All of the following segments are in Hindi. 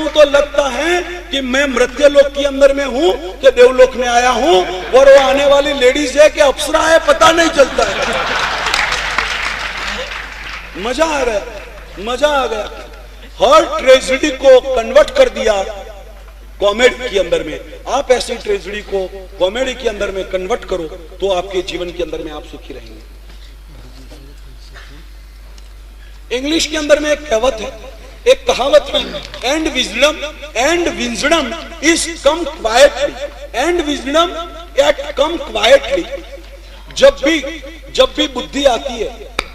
तो लगता है कि मैं मृत्य लोक के अंदर में हूं कि देवलोक में आया हूं, और वो आने वाली लेडीज है कि अप्सरा है, पता नहीं चलता है। मजा आ गया, मजा आ गया। हर ट्रेजेडी को कन्वर्ट कर दिया कॉमेडी के अंदर में। आप ऐसी ट्रेजेडी को कॉमेडी के अंदर में कन्वर्ट करो तो आपके जीवन के अंदर में आप सुखी रहेंगे। इंग्लिश के अंदर में एक कहावत है, एक कहावत है, and wisdom is come quietly, and wisdom at come quietly. जब भी बुद्धि आती है,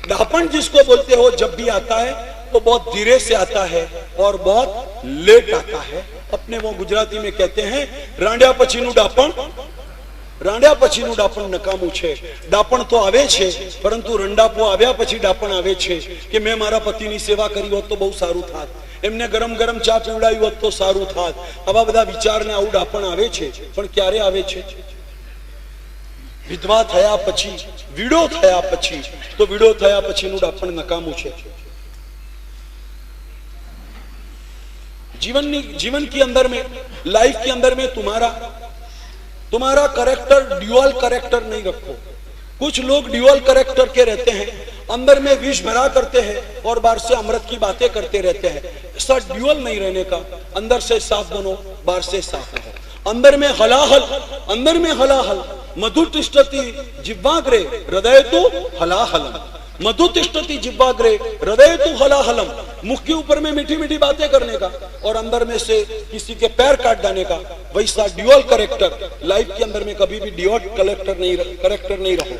ढापन जिसको बोलते हो, जब भी आता है वो बहुत धीरे से आता है और बहुत लेट आता है। अपने वो गुजराती में कहते हैं, रांड्या पछीनु ડાપણ, રાંડ્યા પછીનું ડાપણ નકામું છે। ડાપણ તો આવે છે, પરંતુ રંડાપો આવ્યા પછી ડાપણ આવે છે કે મેં મારા પતિની સેવા કરી હોત તો બહુ સારું થાત, એમને ગરમ ગરમ ચા પીવડાવી હોત તો સારું થાત। આવા બધા વિચારને આવું ડાપણ આવે છે, પણ ક્યારે આવે છે? વિધવા થયા પછી, વિડો થયા પછી। તો વિડો થયા પછીનું ડાપણ નકામું છે। जीवन के अंदर में, लाइफ के अंदर में तुम्हारा करेक्टर ड्यूअल करेक्टर नहीं रखो। कुछ लोग ड्यूअल करेक्टर के रहते हैं, अंदर में विष भरा करते हैं और बाहर से अमृत की बातें करते रहते हैं। ऐसा ड्यूअल नहीं रहने का। अंदर से साफ बनो, बाहर से साफ रहो। अंदर में हलाहल मधु तिष्ठति जिह्वाग्रे हृदय तो हलाहलम, मधु तिष्ठति जिह्वाग्रे हृदय तो हलाहलम। मुख के ऊपर में मीठी मीठी बातें करने का और अंदर में से किसी के पैर काट डालने का, वैसा ड्यूअल करेक्टर लाइफ के अंदर में कभी भी ड्यूअल करेक्टर नहीं रहो।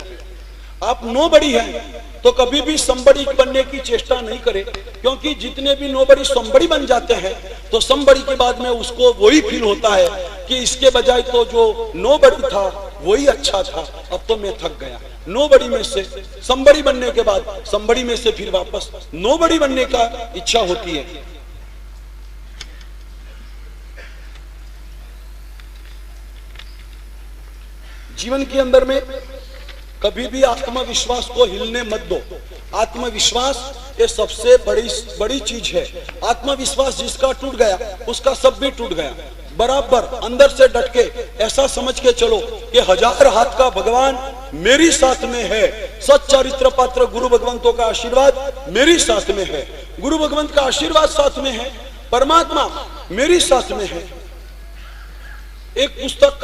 आप नोबडी हैं तो कभी भी समबड़ी बनने की चेष्टा नहीं करें, क्योंकि जितने भी नोबडी समबड़ी बन जाते हैं तो समबड़ी के बाद में उसको वही फील होता है कि इसके बजाय तो जो नोबडी था वही अच्छा था, अब तो मैं थक गया। नोबडी में से समबड़ी बनने के बाद समबड़ी में से फिर वापस नोबडी बनने का इच्छा होती है। जीवन के अंदर में कभी भी आत्मविश्वास को हिलने मत दो। आत्मविश्वास ये सबसे बड़ी चीज है। आत्मविश्वास जिसका टूट गया उसका सब भी टूट गया। बराबर अंदर से डट के ऐसा समझ के चलो कि 1000 हाथ का भगवान मेरी साथ में है। सच्चरित्र पात्र गुरु भगवंतों का आशीर्वाद मेरी साथ में है, गुरु भगवंत का आशीर्वाद साथ में है, परमात्मा मेरी साथ में है। एक पुस्तक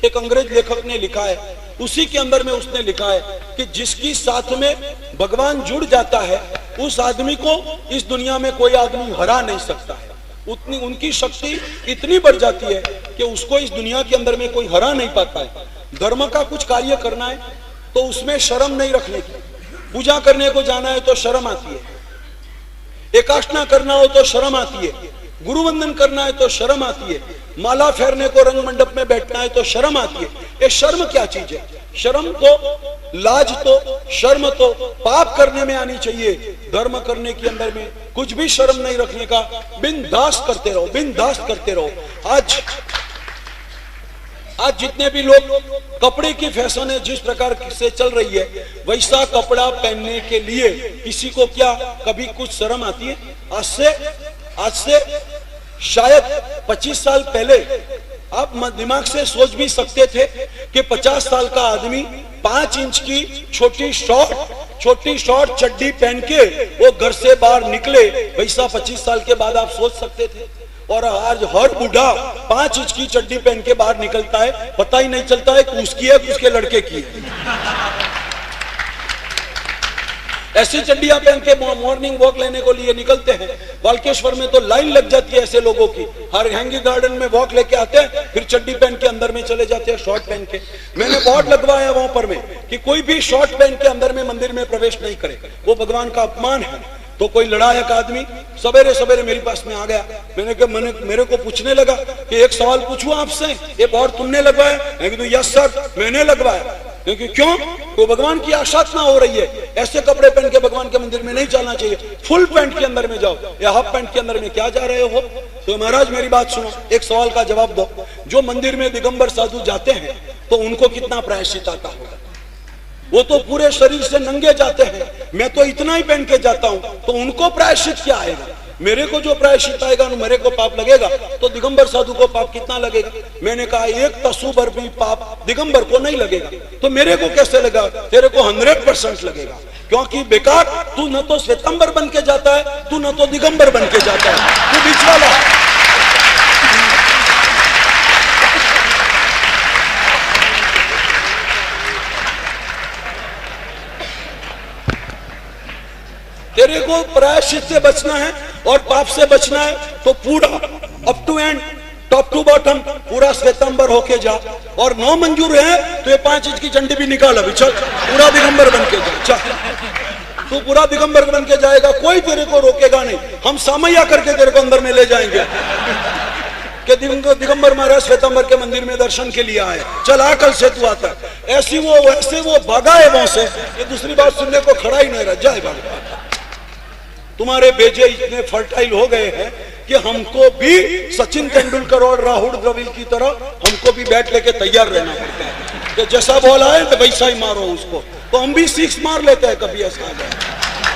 एक अंग्रेज लेखक ने लिखा है, उसी के अंदर में उसने लिखा है कि जिसकी साथ में भगवान जुड़ जाता है उस आदमी को इस दुनिया में कोई आदमी हरा नहीं सकता है। उतनी उनकी शक्ति इतनी बढ़ जाती है कि उसको इस दुनिया के अंदर में कोई हरा नहीं पाता है। धर्म का कुछ कार्य करना है तो उसमें शर्म नहीं रखने की। पूजा करने को जाना है तो शर्म आती है, एकाष्टना करना हो तो शर्म आती है, गुरु वंदन करना है तो शर्म आती है, माला फेरने को रंग मंडप में बैठना है तो शर्म आती है। ये शर्म क्या चीज है? शर्म तो, लाज तो, शर्म तो पाप करने में आनी चाहिए। धर्म करने के अंदर में कुछ भी शर्म नहीं रखने का। बिंदास करते रहो, बिंदास करते रहो। आज जितने भी लोग कपड़े की फैशन है जिस प्रकार से चल रही है, वैसा कपड़ा पहनने के लिए किसी को क्या कभी कुछ शर्म आती है? आज से शायद 25 साल पहले आप दिमाग से सोच भी सकते थे कि 50 साल का आदमी 5 इंच की छोटी शॉर्ट चड्डी पहन के वो घर से बाहर निकले, वैसा 25 साल के बाद आप सोच सकते थे। और आज हर बूढ़ा 5 इंच की चड्डी पहन के बाहर निकलता है, पता ही नहीं चलता है कि उसकी है कि उसके लड़के की है। ऐसी चड्डियां पहन के मॉर्निंग वॉक लेने को लिए निकलते हैं। बालकेश्वर में तो लाइन लग जाती है ऐसे लोगों की। हर हैंगी गार्डन में वॉक लेके आते हैं, फिर चड्डी पहन के अंदर में चले जाते हैं, शॉर्ट पहन के। मैंने बोर्ड लगवाया वहां पर में कि कोई भी शॉर्ट पहन के अंदर में मंदिर में प्रवेश नहीं करे, वो भगवान का अपमान है। तो कोई लड़ायक आदमी सवेरे सवेरे मेरे पास में आ गया। मेरे को पूछने लगा कि एक सवाल पूछूं आपसे, ये बोर्ड तुमने लगवाया? मैं कहा यस सर मैंने लगवाया। क्योंकि क्यों? तो भगवान की आशाधना हो रही है। ऐसे कपड़े पहन के भगवान के मंदिर में नहीं जाना चाहिए। फुल पैंट के अंदर में जाओ या हाफ पैंट के अंदर में क्या जा रहे हो? तो महाराज मेरी बात सुनो, एक सवाल का जवाब दो। जो मंदिर में दिगंबर साधु जाते हैं तो उनको कितना प्रायश्चित आता होगा? वो तो पूरे शरीर से नंगे जाते हैं, मैं तो इतना ही पहन के जाता हूं, तो उनको प्रायश्चित क्या आएगा? मेरे को जो प्रायश्चित आएगा मेरे को पाप लगेगा, तो दिगंबर साधु को पाप कितना लगेगा? मैंने कहा एक तसुबर भी पाप दिगंबर को नहीं लगेगा, तो मेरे को कैसे लगा? तेरे को 100% लगेगा, क्योंकि बेकार तू न तो श्वेतांबर बन के जाता है, तू न तो दिगंबर बन के जाता है, तू बीच वाला। तेरे को प्रायश्चित से बचना है और पाप से बचना है, तो पूरा up to end, top to bottom पूरा श्वेतांबर होके जा। और 9 मंजूर है तो ये 5 इंच की चंडी भी निकाल अभी, चल पूरा दिगंबर बन के जा, चल तू पूरा दिगंबर बन के जाएगा, कोई तेरे को रोकेगा नहीं। हम सामैया करके तेरे को अंदर में ले जाएंगे कि दिगंबर महाराज श्वेतांबर के मंदिर में दर्शन के लिए आए, चल आ कल से तू आता है। ऐसी वो वैसे वो भागा है वहां से, ये दूसरी बात सुनने को खड़ा ही नहीं रह जाए। तुम्हारे बेजे इतने फर्टाइल हो गए हैं कि हमको भी सचिन तेंदुलकर और राहुल द्रविड़ की तरह हमको भी बैट लेके तैयार रहना पड़ता है कि जैसा बॉल आए तो वैसा ही मारो उसको। तो हम भी 6 मार लेते हैं, कभी ऐसा आ जाए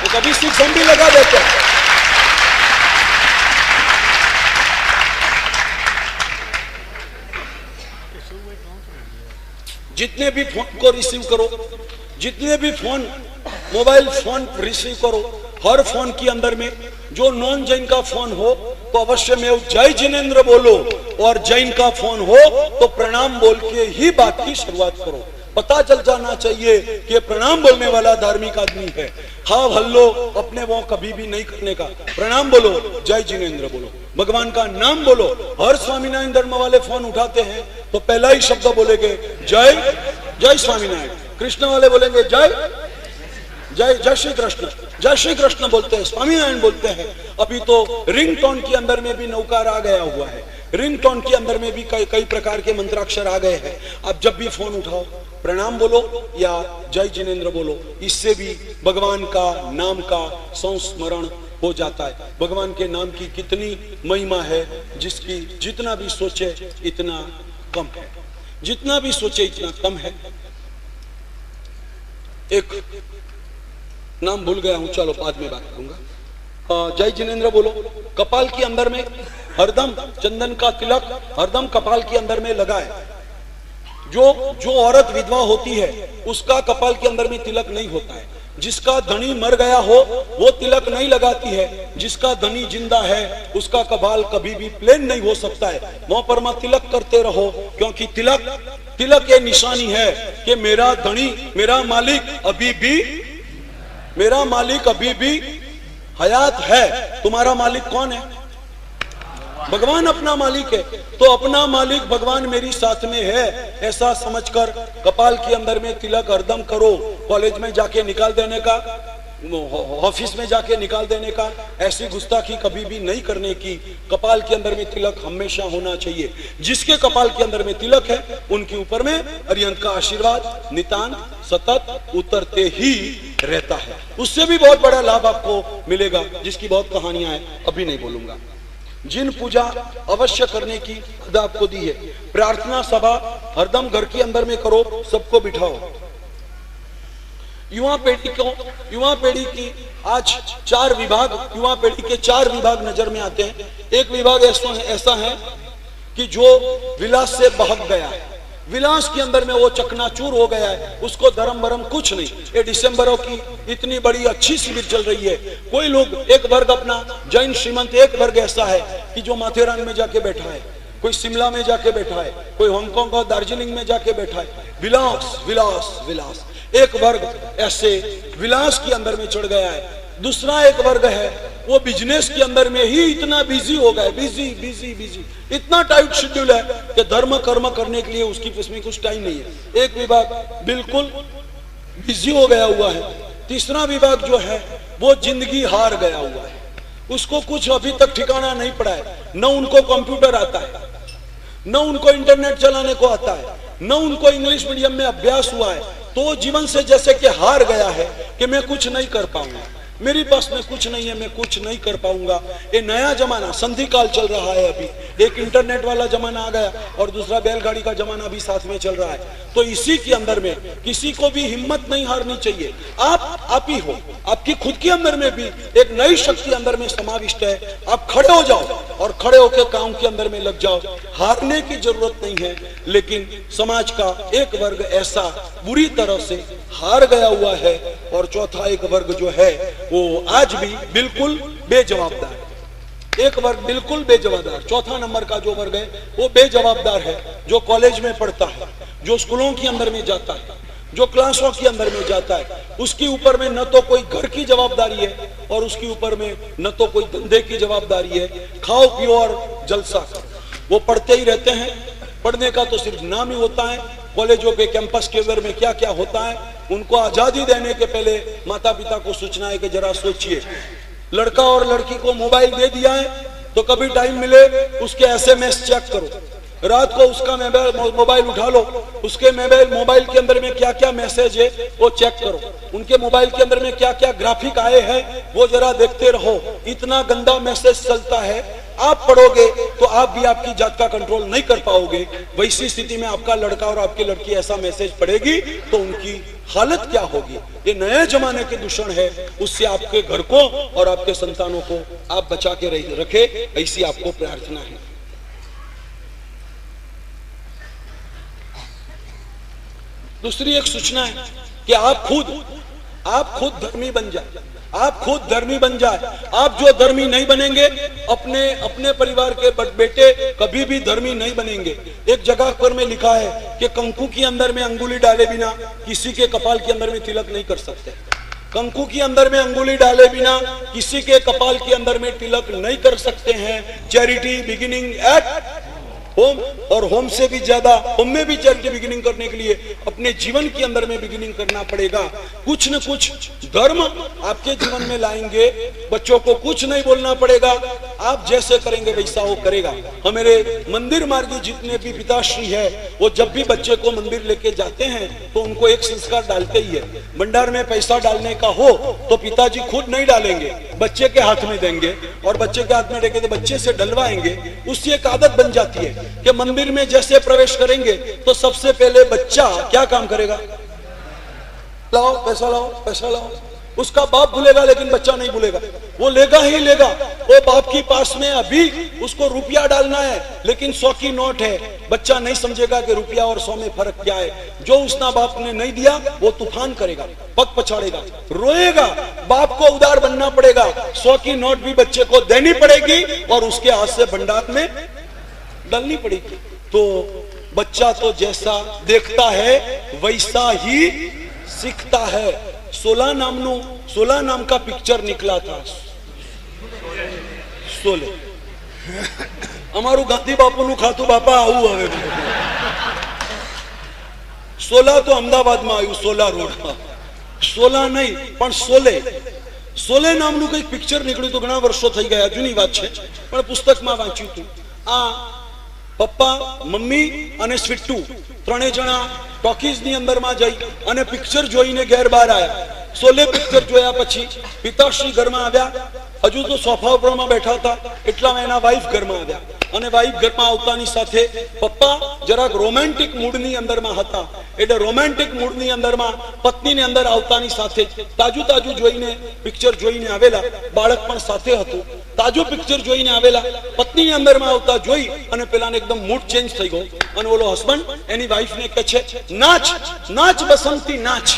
तो कभी 6 हम भी लगा देते हैं। जितने भी फोन को रिसीव करो, जितने भी फोन मोबाइल फोन रिसीव करो, हर फोन के अंदर में जो नॉन जैन का फोन हो तो अवश्य में जय जिनेंद्र बोलो, और जैन का फोन हो तो प्रणाम बोल के ही बात की शुरुआत करो। पता चल जाना चाहिए कि प्रणाम बोलने वाला धार्मिक आदमी है। हाँ हल्लो अपने वो कभी भी नहीं करने का, प्रणाम बोलो, जय जिनेंद्र बोलो, भगवान का नाम बोलो। हर स्वामीनारायण धर्म वाले फोन उठाते हैं तो पहला ही शब्द बोलेंगे जय जय स्वामीनारायण, कृष्ण वाले बोलेंगे जय जय जय श्री कृष्ण, जय श्री कृष्ण बोलते हैं, स्वामीनारायण बोलते हैं। अभी तो रिंगटोन के अंदर में भी नौकार आ गया हुआ है, रिंगटोन के अंदर में भी कई प्रकार के मंत्राक्षर आ गए हैं। अब जब भी फोन उठाओ प्रणाम बोलो या जय जिनेंद्र बोलो, इससे भी भगवान का नाम का संस्मरण हो जाता है। भगवान के नाम की कितनी महिमा है, जिसकी जितना भी सोचे इतना कम है, जितना भी सोचे इतना कम है। एक नाम भूल गया हूं, चलो बाद में बात करूंगा। जय जिनेंद्र बोलो। कपाल के अंदर में हरदम चंदन का तिलक हरदम कपाल के अंदर में लगाए। जो औरत विधवा होती है उसका कपाल के अंदर में तिलक नहीं होता है। जिसका धनी मर गया हो वो तिलक नहीं लगाती है, जिसका धनी जिंदा है उसका कपाल कभी भी प्लेन नहीं हो सकता है। वहां पर मत तिलक करते रहो, क्योंकि तिलक ये निशानी है कि मेरा धनी, मेरा मालिक अभी भी हयात है। तुम्हारा मालिक कौन है? भगवान अपना मालिक है। तो अपना मालिक भगवान मेरी साथ में है ऐसा समझकर कपाल के अंदर में तिलक हरदम करो। कॉलेज में जाके निकाल देने का, ऑफिस में जाके निकाल देने का, ऐसी गुस्ताखी कभी भी नहीं करने की। कपाल के अंदर में तिलक हमेशा होना चाहिए। जिसके कपाल के अंदर में तिलक है उनके ऊपर में अरिहंत का आशीर्वाद नितांत सतत उतरते ही रहता है। उससे भी बहुत बड़ा लाभ आपको मिलेगा, जिसकी बहुत कहानियां हैं, अभी नहीं बोलूंगा। जिन पूजा अवश्य करने की खुद आपको दी है, प्रार्थना सभा हरदम घर के अंदर में करो, सबको बिठाओ। युवा पीढ़ी की आज 4 विभाग, युवा पीढ़ी के 4 विभाग नजर में आते हैं। एक विभाग ऐसा है कि जो विलास से बहक गया है, विलास के अंदर में वो चकनाचूर हो गया है, उसको धर्म भरम कुछ नहीं। ये दिसंबरों की इतनी बड़ी अच्छी शिविर चल रही है। कोई लोग, एक वर्ग अपना जैन श्रीमंत, एक वर्ग ऐसा है कि जो माथेरान में जाके बैठा है, कोई शिमला में जाके बैठा है, कोई हांगकांग और दार्जिलिंग में जाके बैठा है। विलास विलास विलास, एक वर्ग ऐसे विलास के अंदर में चढ़ गया है। दूसरा एक वर्ग है वो बिजनेस के अंदर में ही इतना बिजी हो गया, बिजी, इतना टाइट शेड्यूल है कि धर्म कर्म करने के लिए उसकी उसमें कुछ टाइम नहीं है। एक विभाग बिल्कुल बिजी हो गया हुआ है। तीसरा विभाग जो है वो जिंदगी हार गया हुआ है, उसको कुछ अभी तक ठिकाना नहीं पड़ा है। न उनको कंप्यूटर आता है, न उनको इंटरनेट चलाने को आता है, न उनको इंग्लिश मीडियम में अभ्यास हुआ है। तो जीवन से जैसे कि हार गया है कि मैं कुछ नहीं कर पाऊंगा, मेरी पास में कुछ नहीं है, मैं कुछ नहीं कर पाऊंगा। ये नया जमाना संधि काल चल रहा है। अभी एक इंटरनेट वाला जमाना आ गया और दूसरा बैलगाड़ी का जमाना भी साथ में चल रहा है। तो इसी के अंदर में किसी को भी हिम्मत नहीं हारनी चाहिए। आप आप ही हो, आपकी खुद के अंदर में भी एक नई शक्ति अंदर में समाविष्ट है। आप खड़े हो जाओ और खड़े होकर काम के अंदर में लग जाओ। हारने की जरूरत नहीं है, लेकिन समाज का एक वर्ग ऐसा बुरी तरह से हार गया हुआ है और चौथा एक वर्ग जो है वो आज भी बिल्कुल बेजवाबदार है। एक वर्ग बिल्कुल बेजवाबदार, चौथा नंबर का जो वर्ग है वो बेजवाबदार है, जो कॉलेज में पढ़ता है, जो स्कूलों के अंदर में जाता है, जो क्लासों के अंदर में जाता है, उसके ऊपर में न तो कोई घर की जवाबदारी है और उसके ऊपर में न तो कोई धंधे की जवाबदारी है। खाओ पियो और जलसा करो, वो पढ़ते ही रहते हैं। पढ़ने का तो सिर्फ नाम ही होता है। कॉलेजों के कैंपस के अंदर में क्या क्या होता है, उनको आजादी देने के पहले माता पिता को सूचना है कि जरा सोचिए, लड़का और लड़की को मोबाइल दे दिया है तो कभी टाइम मिले उसके SMS चेक करो, रात को उसका मोबाइल उठा लो, उसके मोबाइल के अंदर में क्या क्या मैसेज है वो चेक करो, उनके मोबाइल के अंदर में क्या क्या ग्राफिक आए हैं वो जरा देखते रहो। इतना गंदा मैसेज चलता है, आप पढ़ोगे तो आप भी आपकी जात का कंट्रोल नहीं कर पाओगे। वैसी स्थिति में आपका लड़का और आपकी लड़की ऐसा मैसेज पढ़ेगी तो उनकी हालत क्या होगी। ये नए जमाने के दूषण है, उससे आपके घर को और आपके संतानों को आप बचा के रखे, ऐसी आपको प्रार्थना है। दूसरी एक सूचना है कि आप खुद धर्मी बन जाए, आप खुद धर्मी बन जाए। आप जो धर्मी नहीं बनेंगे, अपने परिवार के बेटे कभी भी धर्मी नहीं बनेंगे। एक जगह पर में लिखा है कि कंकु के अंदर में अंगुली डाले बिना किसी के कपाल के अंदर में तिलक नहीं कर सकते। कंकु के अंदर में अंगुली डाले बिना किसी के कपाल के अंदर में तिलक नहीं कर सकते हैं। चैरिटी बिगिनिंग एट होम, और होम से भी ज्यादा, होम में भी चैरिटी बिगिनिंग करने के लिए अपने जीवन के अंदर में बिगिनिंग करना पड़ेगा। कुछ न कुछ धर्म आपके जीवन में लाएंगे। बच्चों को कुछ नहीं बोलना पड़ेगा, आप जैसे करेंगे वैसा वो करेगा। हमारे मंदिर मार्गी जितने भी पिताश्री है, वो जब भी बच्चे को मंदिर लेके जाते हैं तो उनको एक संस्कार डालते ही है। भंडार में पैसा डालने का हो तो पिताजी खुद नहीं डालेंगे, बच्चे के हाथ में देंगे, और बच्चे के हाथ में देंगे तो बच्चे से डलवाएंगे। उससे एक आदत बन जाती है कि मंदिर में जैसे प्रवेश करेंगे तो सबसे पहले बच्चा क्या काम करेगा? लाओ पैसा, लाओ पैसा, लाओ। उसका बाप भूलेगा लेकिन बच्चा नहीं भूलेगा, वो लेगा ही लेगा। वो बाप के पास में अभी उसको रुपया डालना है लेकिन 100 की नोट है, बच्चा नहीं समझेगा कि रुपया और 100 में फर्क क्या है। जो उसना बाप ने नहीं दिया वो तूफान करेगा, पग पछाड़ेगा, रोएगा। बाप को उदार बनना पड़ेगा, 100 की नोट भी बच्चे को देनी पड़ेगी और उसके हाथ से भंडार में डालनी पड़ेगी। तो बच्चा तो जैसा देखता है वैसा ही सीखता है। 16 नाम का पिक्चर निकला था। 16 અમારું ગાંધી બાપુનું ખાતું બાપા આવું હવે 16 તો અમદાવાદમાં આવ્યું, 16 રોડમાં। 16 નહીં પણ 16 નામનું કઈક પિક્ચર નીકળ્યું તો ઘણા વર્ષો થઈ ગયા, જૂની વાત છે, પણ પુસ્તકમાં વાંચ્યું હતું। આ પપ્પા, મમ્મી અને સ્વીટુ ત્રણે જણા ટોકીઝ ની અંદર માં જઈ અને પિક્ચર જોઈને ઘેર બહાર આવ્યા। 16 પિક્ચર જોયા પછી પિતાશ્રી ઘરમાં આવ્યા, હજુ તો સોફા ઉપર માં બેઠા હતા એટલામાં એના વાઈફ ઘરમાં આવ્યા અને વાઈફ ઘરમાં આવતાની સાથે પપ્પા જરાક રોમેન્ટિક મૂડ ની અંદર માં હતા, એટલે રોમેન્ટિક મૂડ ની અંદર માં પત્ની ને અંદર આવતાની સાથે તાજુ તાજુ જોઈને પિક્ચર જોઈને આવેલા, બાળક પણ સાથે હતું। તાજો પિક્ચર જોઈને આવેલા, પત્ની ની અંદર માં આવતા જોઈ અને પેલાને એકદમ મૂડ ચેન્જ થઈ ગયો અને ઓલો હસબન્ડ એની વાઈફ ને કહે છે, નાચ નાચ બસંતી નાચ।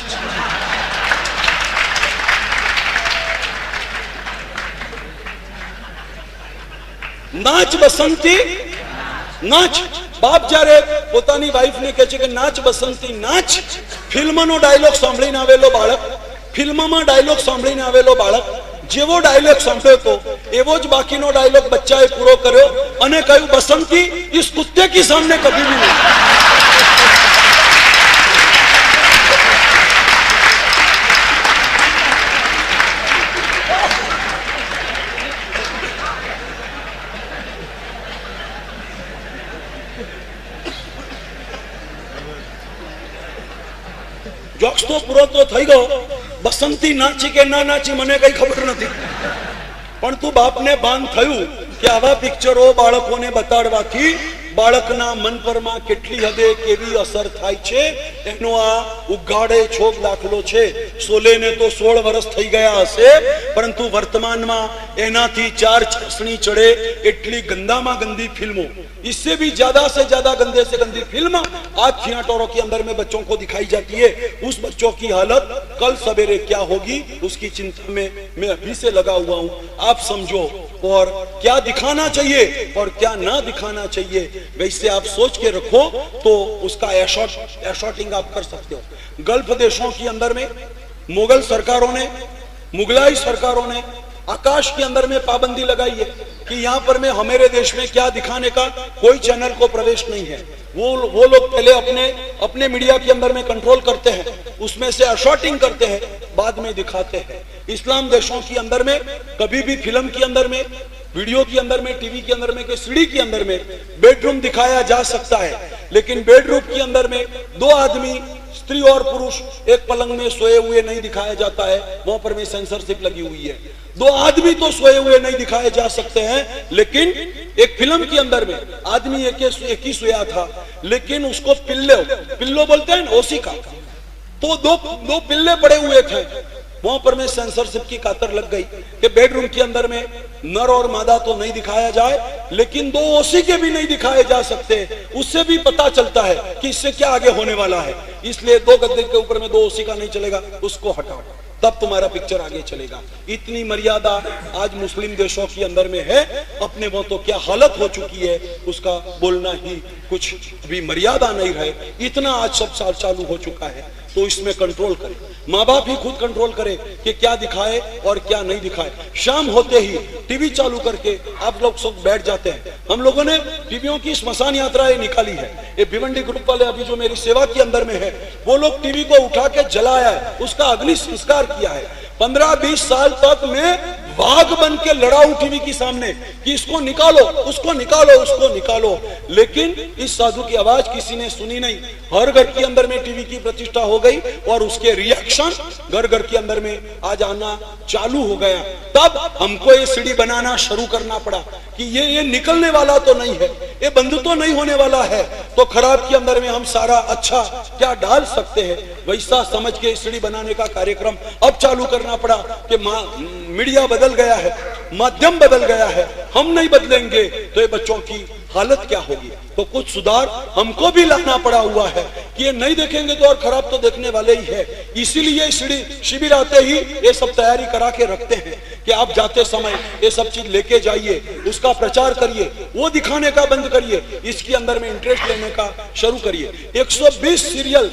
नाच बसंती नाच। बाप जયારે પોતાની વાઈફ ને કહે છે કે નાચ બસંતી નાચ, ફિલ્મનો ડાયલોગ સાંભળીને આવેલો બાળક, ફિલ્મમાં ડાયલોગ સાંભળીને આવેલો બાળક જેવો ડાયલોગ સાંભળ્યો તો એવો જ બાકીનો ડાયલોગ બચ્ચાએ પૂરો કર્યો અને કહ્યું, બસંતી इस कुत्ते के सामने कभी भी नहीं। જોક્સ તો પૂરો તો થઈ ગયો, બસંતી નાચી કે ના નાચી મને કઈ ખબર નથી, પણ તું બાપને ભાન થયું કે આવા પિક્ચરો બાળકોને બતાડવાથી બાળકના મન પરમાં કેટલી હદે કેવી અસર થાય છે એનો આ ઉઘાડે છોક દાખલો છે. સોલેને તો 16 વર્ષ થઈ ગયા હશે, પરંતુ વર્તમાનમાં એનાથી 4 ચાસણી ચડે એટલી ગંદામાં गंदी फिल्मों, इससे भी ज्यादा से ज्यादा गंदे से गंदी फिल्म आज थिएटरों के अंदर में बच्चों को दिखाई जाती है. उस बच्चों की हालत कल सवेरे क्या होगी उसकी चिंता में मैं अभी से लगा हुआ हूं. आप समझो और क्या दिखाना चाहिए और क्या ना दिखाना चाहिए वैसे आप सोच के रखो तो उसका एशॉटिंग आप कर सकते हो. गल्फ देशों के अंदर में मुगल सरकारों ने, मुगलाई सरकारों ने आकाश के अंदर में पाबंदी लगाई है कि यहाँ पर में हमारे देश में क्या दिखाने का कोई चैनल को प्रवेश नहीं है. वो लोग पहले अपने मीडिया के अंदर में कंट्रोल करते हैं, उसमें से शॉटिंग करते हैं, बाद में दिखाते हैं. इस्लाम देशों के अंदर में कभी भी फिल्म के अंदर में, वीडियो के अंदर में, टीवी के अंदर में, के सीडी के अंदर में बेडरूम दिखाया जा सकता है, लेकिन बेडरूम के अंदर में 2 आदमी, स्त्री और पुरुष एक पलंग में सोए हुए नहीं दिखाया जाता है. वहां पर में सेंसरशिप लगी हुई है. 2 आदमी तो सोए हुए नहीं दिखाए जा सकते हैं, लेकिन एक फिल्म के अंदर में आदमी एक ही सोया था, लेकिन उसको पिल्लो बोलते हैं ओसी का, तो दो पिल्ले पड़े हुए थे. वहां पर में सेंसरशिप की कातर लग गई कि बेडरूम के अंदर में नर और मादा तो नहीं दिखाया जाए, लेकिन 2 ओसी के भी नहीं दिखाए जा सकते. उससे भी पता चलता है कि इससे क्या आगे होने वाला है. इसलिए 2 गद्दे के ऊपर में 2 ओसी का नहीं चलेगा, उसको हटाओ, तब तुम्हारा पिक्चर आगे चलेगा. इतनी मर्यादा आज मुस्लिम देशों के अंदर में है. अपने वो तो क्या हालत हो चुकी है उसका बोलना ही कुछ भी मर्यादा नहीं रहे. इतना आज सब साल चालू हो चुका है, तो इसमें कंट्रोल करें. माँ बाप ही खुद कंट्रोल करे कि क्या दिखाए और क्या नहीं दिखाए. शाम होते ही टीवी चालू करके आप लोग सब बैठ जाते हैं. हम लोगों ने टीवियों की स्मशान यात्राएं निकाली है. ये भिवंडी ग्रुप वाले अभी जो मेरी सेवा के अंदर में है, वो लोग टीवी को उठा के जलाया है, उसका अग्नि संस्कार किया है. 15-20 साल तक मैं बाघ बन के लड़ा हूं टीवी के सामने कि इसको निकालो, उसको निकालो, उसको निकालो, लेकिन इस साधु की आवाज किसी ने सुनी नहीं. हर घर के अंदर में टीवी की प्रतिष्ठा हो गई और उसके रिएक्शन घर घर के अंदर में आज आना चालू हो गया. तब हमको ये सीढ़ी बनाना शुरू करना पड़ा कि ये निकलने वाला तो नहीं है, ये बंद तो नहीं होने वाला है, तो खराब के अंदर में हम सारा अच्छा क्या डाल सकते हैं, वैसा समझ के सीढ़ी बनाने का कार्यक्रम अब चालू करना पड़ा. कि मीडिया बदल गया है, माध्यम बदल गया है, हम नहीं बदलेंगे तो ये बच्चों की हालत क्या होगी. तो कुछ सुधार हमको भी लाना पड़ा हुआ है कि ये नहीं देखेंगे तो और खराब तो देखने वाले ही है. इसीलिए शिविर आते ही ये सब तैयारी करा के रखते हैं कि आप जाते समय ये सब चीज लेके जाइए, उसका प्रचार करिए, वो दिखाने का बंद करिए, इसके अंदर में इंटरेस्ट लेने का शुरू करिए. 120 सीरियल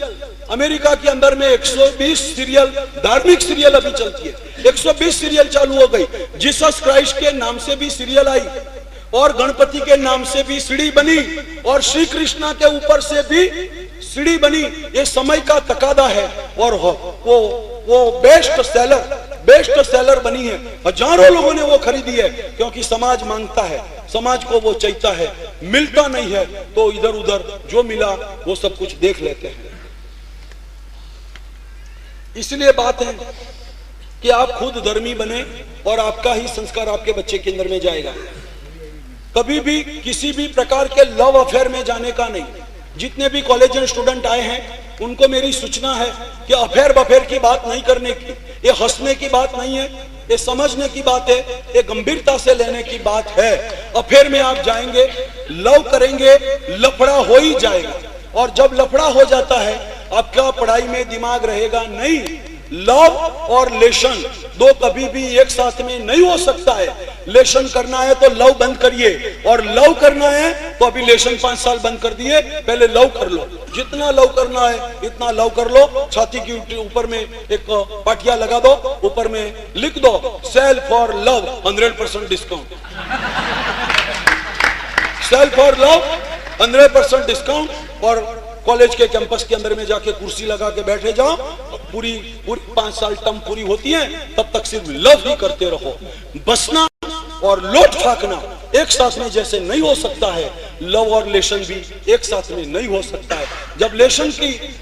अमेरिका के अंदर में 120 सीरियल धार्मिक सीरियल अभी चलती है. 120 सीरियल चालू हो गई. जीसस क्राइस्ट के नाम से भी सीरियल आई और गणपति के नाम से भी सीढ़ी बनी और श्री कृष्णा के ऊपर से भी सीढ़ी बनी. ये समय का तकादा है और वो बेस्ट सेलर बनी है. हजारों लोगों ने वो खरीदी है क्योंकि समाज मांगता है, समाज को वो चाहता है. मिलता नहीं है तो इधर उधर जो मिला वो सब कुछ देख लेते हैं. इसलिए बात है कि आप खुद धर्मी बने और आपका ही संस्कार आपके बच्चे के अंदर में जाएगा. कभी भी किसी भी प्रकार के लव अफेयर में जाने का नहीं. जितने भी कॉलेज स्टूडेंट आए हैं उनको मेरी सूचना है कि अफेयर बफेयर की बात नहीं करने की. ये हंसने की बात नहीं है, ये समझने की बात है, ये गंभीरता से लेने की बात है. अफेयर में आप जाएंगे, लव करेंगे, लफड़ा हो ही जाएगा. और जब लफड़ा हो जाता है आपका पढ़ाई में दिमाग रहेगा नहीं. लव और लेशन 2 कभी भी एक साथ में नहीं हो सकता है. लेशन करना है तो लव बंद करिए, और लव करना है तो अभी लेशन 5 साल बंद कर दिए, पहले लव कर लो. जितना लव करना है इतना लव कर लो. छाती के ऊपर में एक पाटिया लगा दो, ऊपर में लिख दो sale for love 100% discount. Sale for love 100% discount. और कॉलेज के कैंपस के अंदर में जाके कुर्सी लगा के बैठे जाओ, पूरी 5 साल टर्म पूरी होती है, तब तक सिर्फ लव ही करते रहो. बसना और लोट फाकना एक साथ में जैसे नहीं हो सकता है, लव और लेशन भी एक साथ में नहीं हो सकता है। जब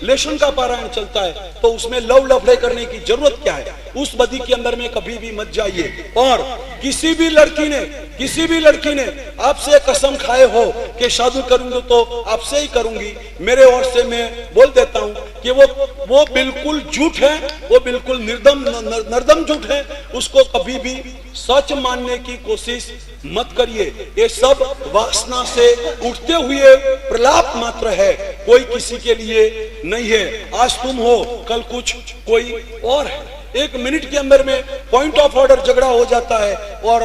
लेशन का पारायण चलता है तो उसमें लव लफड़े करने की जरूरत क्या है? उस बदी के अंदर में कभी भी मत जाइए। और किसी भी लड़की ने आपसे कसम खाए हो कि शादी करूंगी तो आपसे ही करूंगी, मेरे ओर से मैं बोल देता हूं कि वो बिल्कुल झूठ है, वो बिल्कुल नर्दम झूठ है। उसको कभी भी सच मानने की कोशिश मत करिए। ये सब वासना से उठते हुए प्रलाप मात्र है, कोई किसी के लिए नहीं है। आज तुम हो, कल कुछ कोई और है। 1 मिनट के अंदर में पॉइंट ऑफ ऑर्डर झगड़ा हो जाता है और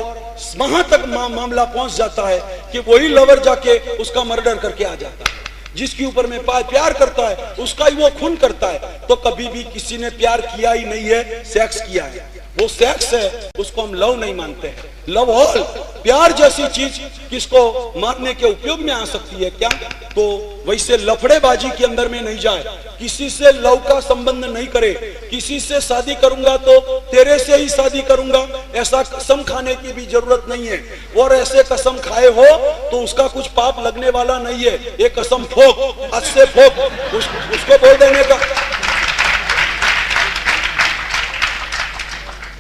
वहां तक मामला पहुंच जाता है कि वही लवर जाके उसका मर्डर करके आ जाता है। जिसके ऊपर में प्यार करता है उसका ही वो खून करता है। तो कभी भी किसी ने प्यार किया ही नहीं है, सेक्स किया है। वो सेक्स है, उसको हम लव नहीं मानते हैं। लव ऑल, प्यार जैसी चीज किसको मारने के उपयोग में आ सकती है क्या? तो वैसे लफड़ेबाजी के अंदर में नहीं जाए, किसी से लव का संबंध नहीं करे। किसी से शादी करूंगा तो तेरे से ही शादी करूंगा, ऐसा कसम खाने की भी जरूरत नहीं है। और ऐसे कसम खाए हो तो उसका कुछ पाप लगने वाला नहीं है। ये कसम फोक, आज से फोक, उसको बोल देने का।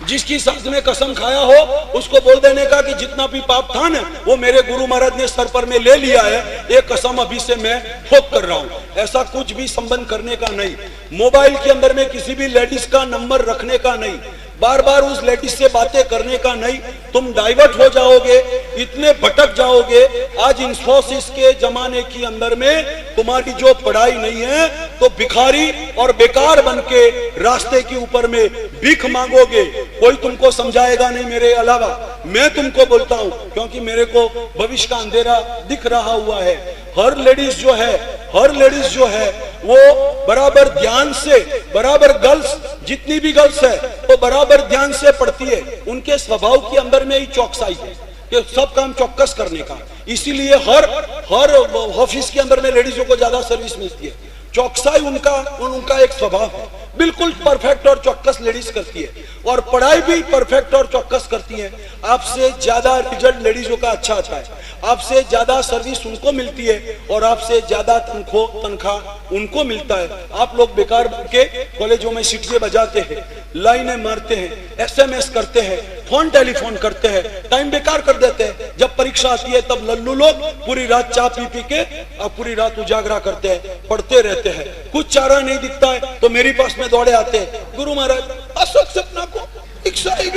जिसकी साथ में कसम खाया हो उसको बोल देने का कि जितना भी पाप था ना वो मेरे गुरु महाराज ने सर पर में ले लिया है, ये कसम अभी से मैं ठोक कर रहा हूं। ऐसा कुछ भी संबंध करने का नहीं। मोबाइल के अंदर में किसी भी लेडीज का नंबर रखने का नहीं, बार बार उस लेडीज से बातें करने का नहीं। तुम डाइवर्ट हो जाओगे, इतने भटक जाओगे। आज इंफोसिस के जमाने के अंदर में तुम्हारी जो पढ़ाई नहीं है तो भिखारी और बेकार बन के रास्ते के ऊपर में भीख मांगोगे। कोई तुमको समझाएगा नहीं मेरे अलावा। मैं तुमको बोलता हूं क्योंकि मेरे को भविष्य का अंधेरा दिख रहा हुआ है। हर लेडीज जो है वो बराबर ध्यान से, बराबर गर्ल्स जितनी भी गर्ल्स है वो बराबर ध्यान से पढ़ती है। उनके स्वभाव के अंदर में ही चौकसाई है कि सब काम चौकस करने का। इसीलिए हर ऑफिस के अंदर में लेडीजों को ज्यादा सर्विस मिलती है। चौकसाई उनका एक स्वभाव है। बिल्कुल परफेक्ट और चौकस लेडीज करती है और पढ़ाई भी परफेक्ट और चौकस करती है। आपसे ज्यादा रिजल्ट लेडीजों का अच्छा आता है, आपसे ज्यादा सर्विस उनको मिलती है और आपसे ज्यादा तनख्वाह उनको मिलता है। आप लोग बेकार के कॉलेजों में सीटियां बजाते हैं, लाइनें मारते हैं, SMS करते हैं, फोन टेलीफोन करते हैं, टाइम बेकार कर देते हैं। जब परीक्षा आती है तब लल्लू लोग पूरी रात चाय पी के और पूरी रात उजागरा करते हैं, पढ़ते रहते हैं। कुछ चारा नहीं दिखता है तो मेरी पास में दौड़े आते हैं, गुरु महाराज अशोक सपना को इच्छा ही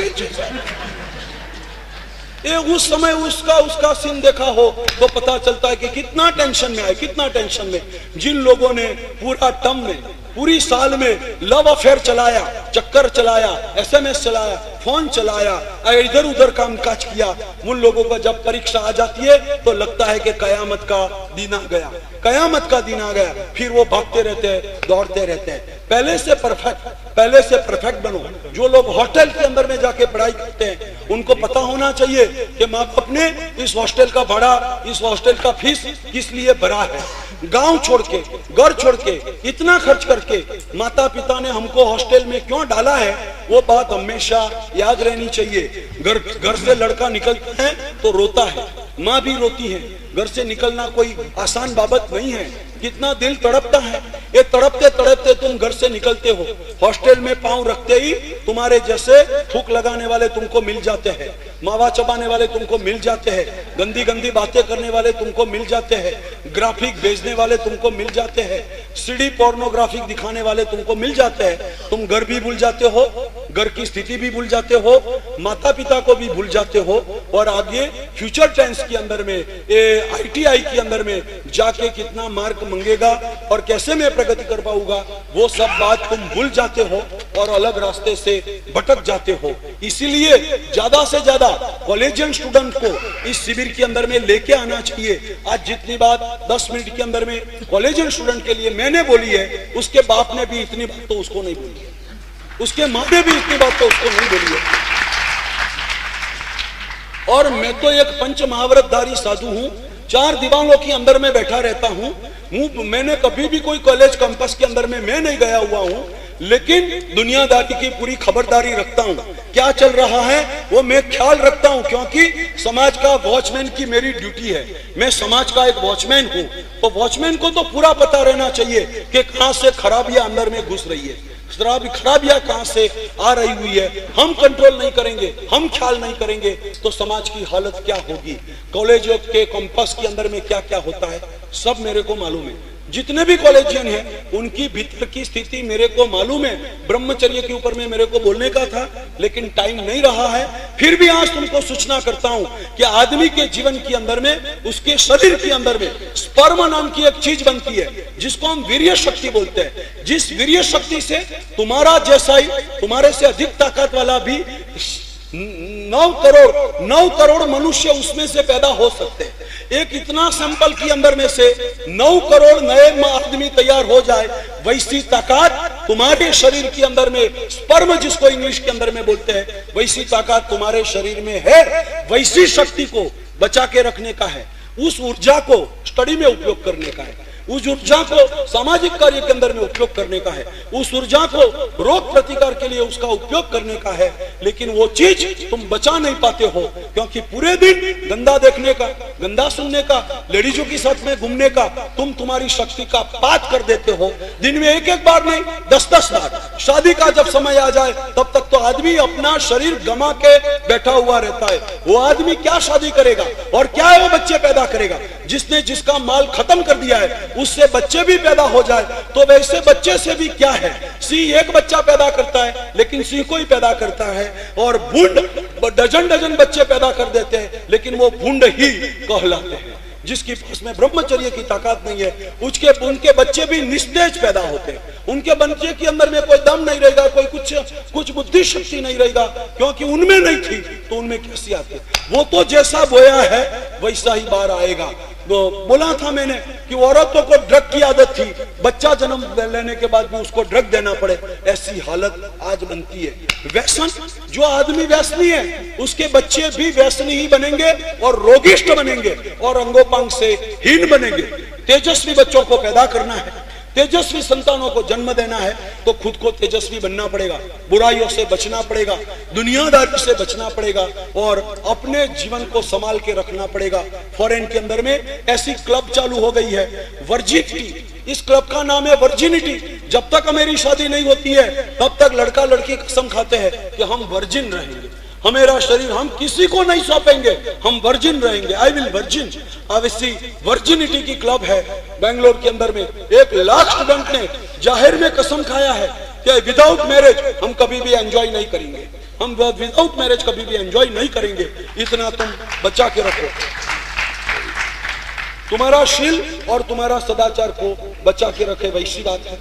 ये उस समय उसका सीन देखा हो तो पता चलता है कि कितना टेंशन में आए, कितना टेंशन में। जिन लोगों ने पूरा टर्म में, पूरी साल में लव अफेयर चलाया, चक्कर चलाया, SMS चलाया, फोन चलाया, इधर उधर काम काज किया, उन लोगों को जब परीक्षा आ जाती है तो लगता है कि कयामत का दिन आ गया, कयामत का दिन आ गया। फिर वो भागते रहते हैं, दौड़ते रहते हैं। पहले से परफेक्ट बनो। जो लोग हॉस्टल के अंदर में जाके पढ़ाई करते हैं उनको पता होना चाहिए कि माँ बाप ने इस हॉस्टल का भाड़ा, इस हॉस्टल का फीस किस लिए भरा है। गांव छोड़ के, घर छोड़ के, इतना खर्च करके माता पिता ने हमको हॉस्टल में क्यों डाला है, वो बात हमेशा याद रहनी चाहिए। घर से लड़का निकलता है तो रोता है, माँ भी रोती है। घर से निकलना कोई आसान बाबत नहीं है, कितना दिल तड़पता है। ये तड़पते तड़पते तुम घर से निकलते हो, हॉस्टल में पांव रखते ही तुम्हारे जैसे थूक लगाने वाले तुमको मिल जाते हैं, मावा चबाने वाले तुमको मिल जाते हैं, गंदी गंदी बातें करने वाले तुमको मिल जाते हैं, ग्राफिक भेजने वाले तुमको मिल जाते हैं, सीडी पोर्नोग्राफिक दिखाने वाले तुमको मिल जाते हैं। तुम घर भी भूल जाते हो, घर की स्थिति भी भूल जाते हो, माता पिता को भी भूल जाते हो और आगे फ्यूचर टेंस के अंदर में, ITI के अंदर में जाके कितना मार्क मंगेगा और कैसे मैं प्रगति कर पाऊंगा, वो सब बात तुम भूल जाते हो और अलग रास्ते से भटक जाते हो। इसीलिए ज्यादा से ज्यादा कॉलेजियन स्टूडेंट को इस शिविर के अंदर में लेके आना चाहिए। आज जितनी बात 10 मिनट के अंदर में कॉलेजियन स्टूडेंट के लिए मैंने बोली है, उसके बाप ने भी इतनी बात तो उसको नहीं बोली है, उसके माँ ने भी इतनी बात तो उसको नहीं बोली है। और मैं तो एक पंच महाव्रतधारी साधु हूं, 4 दीवारों के अंदर में बैठा रहता हूं। मैंने कभी भी कोई कॉलेज कैंपस के अंदर में मैं नहीं गया हुआ हूं, लेकिन दुनियादारी की पूरी खबरदारी रखता हूँ, क्या चल रहा है वो मैं ख्याल रखता हूँ, क्योंकि समाज का वॉचमैन की मेरी ड्यूटी है। मैं समाज का एक वॉचमैन हूँ, तो वॉचमैन को तो पूरा पता रहना चाहिए कि कहां से खराबियां अंदर में घुस रही है, खराबियां कहां से आ रही हुई है। हम कंट्रोल नहीं करेंगे, हम ख्याल नहीं करेंगे तो समाज की हालत क्या होगी। कॉलेजों के कैंपस के अंदर में क्या क्या होता है सब मेरे को मालूम है। जितने भी कॉलेजियन हैं उनकी भीतर की स्थिति मेरे को मालूम है। ब्रह्मचर्य के ऊपर में मेरे को बोलने का था, लेकिन टाइम नहीं रहा है। फिर भी आज तुमको सूचना करता हूं कि आदमी के जीवन के अंदर में, उसके शरीर के अंदर में स्पर्म नाम की एक चीज बनती है जिसको हम वीर्य शक्ति बोलते हैं। जिस वीर्य शक्ति से तुम्हारा जैसा ही, तुम्हारे से अधिक ताकत वाला भी 9 करोड़ मनुष्य उसमें से पैदा हो सकते हैं। एक इतना सैंपल के अंदर में से 9 करोड़ नए आदमी तैयार हो जाए, वैसी ताकत तुम्हारे शरीर के अंदर में, स्पर्म जिसको इंग्लिश के अंदर में बोलते हैं, वैसी ताकत तुम्हारे शरीर में है। वैसी शक्ति को बचा के रखने का है, उस ऊर्जा को स्टडी में उपयोग करने का है, उस ऊर्जा को सामाजिक कार्य के अंदर में उपयोग करने का है, उस ऊर्जा को रोग प्रतिकार के लिए उसका उपयोग करने का है। लेकिन वो चीज तुम बचा नहीं पाते हो, क्योंकि पूरे दिन गंदा देखने का, गंदा सुनने का, लेडीजों के साथ में घूमने का तुम तुम्हारी शक्ति का पात कर देते हो। दिन में एक एक बार नहीं, 10-10 बार। शादी का जब समय आ जाए तब तक तो आदमी अपना शरीर गमा के बैठा हुआ रहता है। वो आदमी क्या शादी करेगा और क्या वो बच्चे पैदा करेगा। जिसने जिसका माल खत्म कर दिया है उससे बच्चे भी पैदा हो जाए तो वैसे बच्चे से भी क्या है। सिंह एक बच्चा पैदा करता है लेकिन सिंह को ही पैदा करता है, और भूंड डजन बच्चे पैदा कर देते हैं लेकिन वो भूंड ही कहलाते हैं। जिसके पास में ब्रह्मचर्य की ताकत नहीं है उनके बच्चे भी निस्तेज पैदा होते हैं। उनके बच्चे के अंदर में कोई दम नहीं रहेगा, कोई कुछ बुद्धि शक्ति नहीं रहेगा, क्योंकि उनमें नहीं थी तो उनमें कैसी आती। वो तो जैसा बोया है वैसा ही बाहर आएगा। बोला था मैंने कि औरतों को ड्रग की आदत थी, बच्चा जन्म लेने के बाद भी उसको ड्रग देना पड़े, ऐसी हालत आज बनती है। व्यसन, जो आदमी व्यसनी है उसके बच्चे भी व्यसनी ही बनेंगे और रोगिष्ठ बनेंगे और अंगोपांग से हीन बनेंगे। तेजस्वी बच्चों को पैदा करना है, तेजस्वी संतानों को जन्म देना है तो खुद को तेजस्वी बनना पड़ेगा, बुराइयों से बचना पड़ेगा, दुनियादारी से बचना पड़ेगा और अपने जीवन को संभाल के रखना पड़ेगा। फॉरेन के अंदर में ऐसी क्लब चालू हो गई है, वर्जिनिटी। इस क्लब का नाम है वर्जिनिटी। जब तक मेरी शादी नहीं होती है तब तक लड़का लड़की कसम खाते हैं कि हम वर्जिन रहेंगे, हमारा शरीर हम किसी को नहीं सौंपेंगे, हम वर्जिन रहेंगे, आई विल वर्जिन। अब इसी वर्जिनिटी की क्लब है बेंगलोर के अंदर में। 1 लाख स्टूडेंट ने जाहिर में कसम खाया है कि विदाउट मैरिज हम कभी भी एंजॉय नहीं करेंगे, हम विदाउट मैरिज कभी भी एंजॉय नहीं करेंगे। इतना तुम बचा के रखो, तुम्हारा शील और तुम्हारा सदाचार को बचा के रखे, वैसी बात है।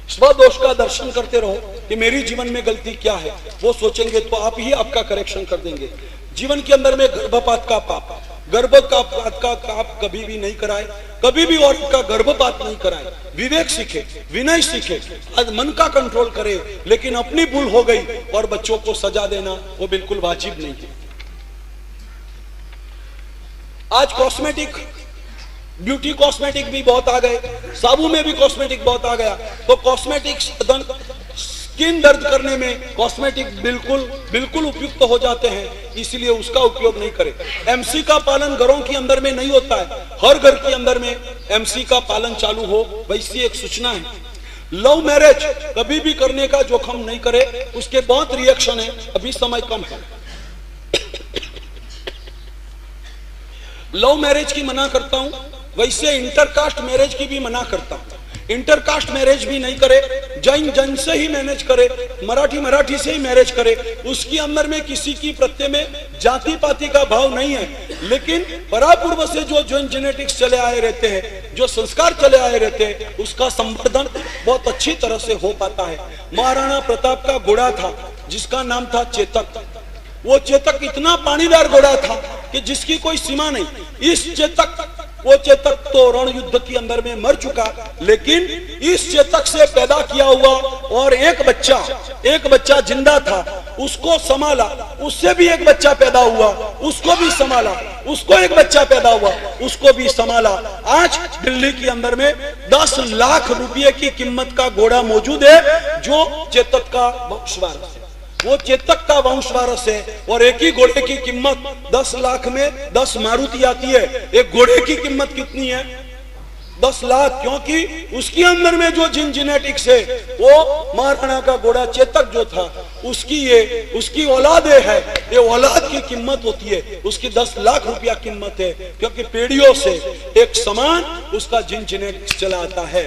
स्वदोष का दर्शन करते रहो कि मेरी जीवन में गलती क्या है, वो सोचेंगे तो आप ही आपका करेक्शन कर देंगे। जीवन के अंदर में गर्भपात का पाप, गर्भपात का पाप कभी भी नहीं कराए, कभी भी औरत का गर्भपात नहीं कराए। विवेक सीखे, विनय सीखे, आज मन का कंट्रोल करे। लेकिन अपनी भूल हो गई और बच्चों को सजा देना वो बिल्कुल वाजिब नहीं है। आज कॉस्मेटिक, ब्यूटी कॉस्मेटिक भी बहुत आ गए, साबुन में भी कॉस्मेटिक बहुत आ गया। तो कॉस्मेटिक स्किन दर्द करने में कॉस्मेटिक बिल्कुल उपयुक्त हो जाते हैं, इसलिए उसका उपयोग नहीं करें। एमसी का पालन घरों के अंदर में नहीं होता है, हर घर के अंदर में एमसी का पालन चालू हो, वैसी एक सूचना है। लव मैरिज कभी भी करने का जोखम नहीं करे, उसके बहुत रिएक्शन है, अभी समय कम है। लव मैरिज की मना करता हूं, वैसे इंटरकास्ट मैरिज की भी मना करता हूं। इंटरकास्ट मैरिज भी नहीं करे, जैन से ही मैनेज करे, मराठी से ही मैरिज करे। उसके अंदर में किसी की प्रत्यय में जाति पाति का भाव नहीं है, लेकिन परापूर्व से जो जैन जेनेटिक्स चले आए रहते हैं, जो संस्कार चले आए रहते हैं, उसका संवर्धन बहुत अच्छी तरह से हो पाता है। महाराणा प्रताप का घोड़ा था जिसका नाम था चेतक। वो चेतक इतना पानीदार घोड़ा था कि जिसकी कोई सीमा नहीं। वो चेतक तो रण युद्ध के अंदर में मर चुका, लेकिन इस चेतक से पैदा किया हुआ और एक बच्चा जिंदा था। उसको संभाला, उससे भी एक बच्चा पैदा हुआ, उसको भी संभाला, उसको एक बच्चा पैदा हुआ, उसको भी संभाला। आज दिल्ली के अंदर में 10 लाख रुपए की कीमत का घोड़ा मौजूद है जो चेतक का वंशवारस है, वो चेतक का वंशवारस है। और एक ही घोड़े की कीमत 10 लाख में 10 मारुति आती है। एक घोड़े की कीमत कितनी है? 10 लाख, क्योंकि उसके अंदर में जो जिन जेनेटिक्स है, वो महाराणा का घोड़ा चेतक जो था उसकी औलादे है, ये औलाद की कीमत होती है, उसकी 10 लाख रुपया कीमत है, क्योंकि पेड़ियों से एक समान उसका जिन जेनेटिक्स चला आता है।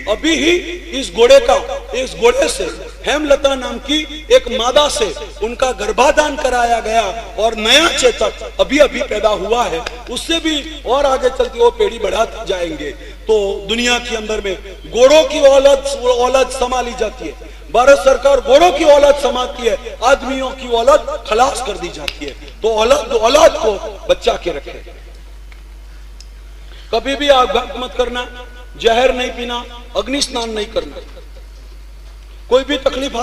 अभी ही इस घोड़े से हेमलता नाम की एक मादा से उनका गर्भाधान कराया गया और नया चेतक अभी पैदा हुआ है, उससे भी और आगे चलते वो पेड़ी बढ़ाते जाएंगे। तो दुनिया के अंदर में घोड़ों की औलाद संभाली जाती है, भारत सरकार घोड़ों की औलाद संभालती है, आदमियों की औलाद खलास कर दी जाती है। तो औलाद को बच्चा के रखे। कभी भी आघात मत करना, जहर नहीं पीना, अग्नि स्नान नहीं करना। कोई भी तकलीफ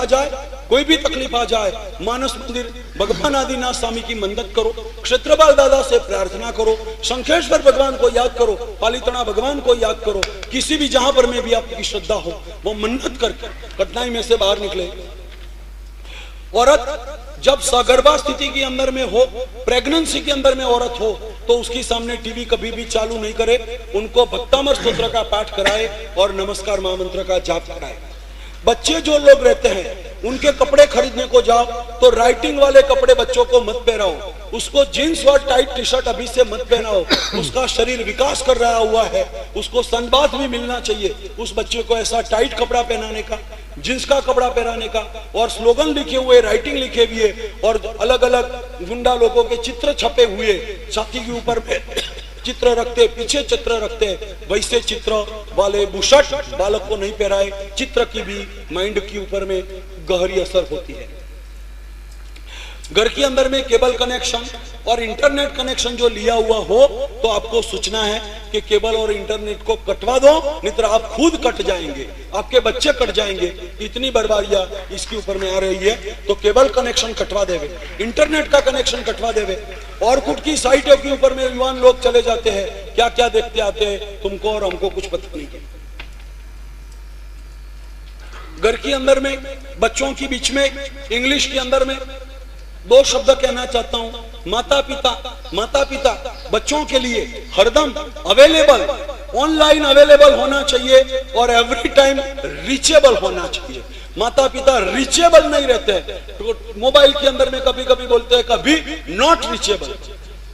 आ जाए, मानस मंदिर भगवान आदिनाथ स्वामी की मन्नत करो, क्षेत्रपाल दादा से प्रार्थना करो, शंखेश्वर भगवान को याद करो, पालितना भगवान को याद करो। किसी भी जहां पर में भी आपकी श्रद्धा हो, वो मन्नत करके कठिनाई में से बाहर निकले। औरत जब सगर्भा स्थिति के अंदर में हो, प्रेगनेंसी के अंदर में औरत हो, तो उसके सामने टीवी कभी भी चालू नहीं करे, उनको भक्तामर स्तोत्र का पाठ कराए और नमस्कार महामंत्र का जाप कराए। बच्चे जो लोग रहते हैं उनके कपड़े खरीदने को जाओ तो राइटिंग वाले कपड़े बच्चों को मत पहनाओ, उसको जीन्स और टाइट टी शर्ट अभी से मत पहनाओ। उसका शरीर विकास कर रहा हुआ है, उसको सनबाथ भी मिलना चाहिए। उस बच्चे को ऐसा टाइट कपड़ा पहनाने का, जींस का कपड़ा पहनाने का, और स्लोगन लिखे हुए, राइटिंग लिखे हुए और अलग अलग गुंडा लोगों के चित्र छपे हुए, छाती के ऊपर चित्र रखते, पीछे चित्र रखते, वैसे चित्र वाले बुशर्ट बालक को नहीं पहनाए। चित्र की भी माइंड के ऊपर में गहरी असर होती है। घर के अंदर में केबल कनेक्शन और इंटरनेट कनेक्शन जो लिया हुआ हो, तो आपको सोचना है कि केबल और इंटरनेट को कटवा दो, नहीं तो आप खुद कट जाएंगे, आपके बच्चे कट जाएंगे। इतनी बर्बादियां इसके ऊपर में आ रही है, तो केबल कनेक्शन कटवा देवे, इंटरनेट का कनेक्शन कटवा देवे। और कुछ की साइटों के ऊपर में युवान लोग चले जाते हैं, क्या क्या देखते आते हैं, तुमको और हमको कुछ पता नहीं है। घर के अंदर में बच्चों के बीच में इंग्लिश के अंदर में 2 शब्द कहना चाहता हूं। माता पिता बच्चों के लिए हरदम अवेलेबल, ऑनलाइन अवेलेबल होना चाहिए और एवरी टाइम रीचेबल होना चाहिए। माता पिता रीचेबल नहीं रहते, तो मोबाइल के अंदर में कभी कभी बोलते हैं कभी नॉट रीचेबल,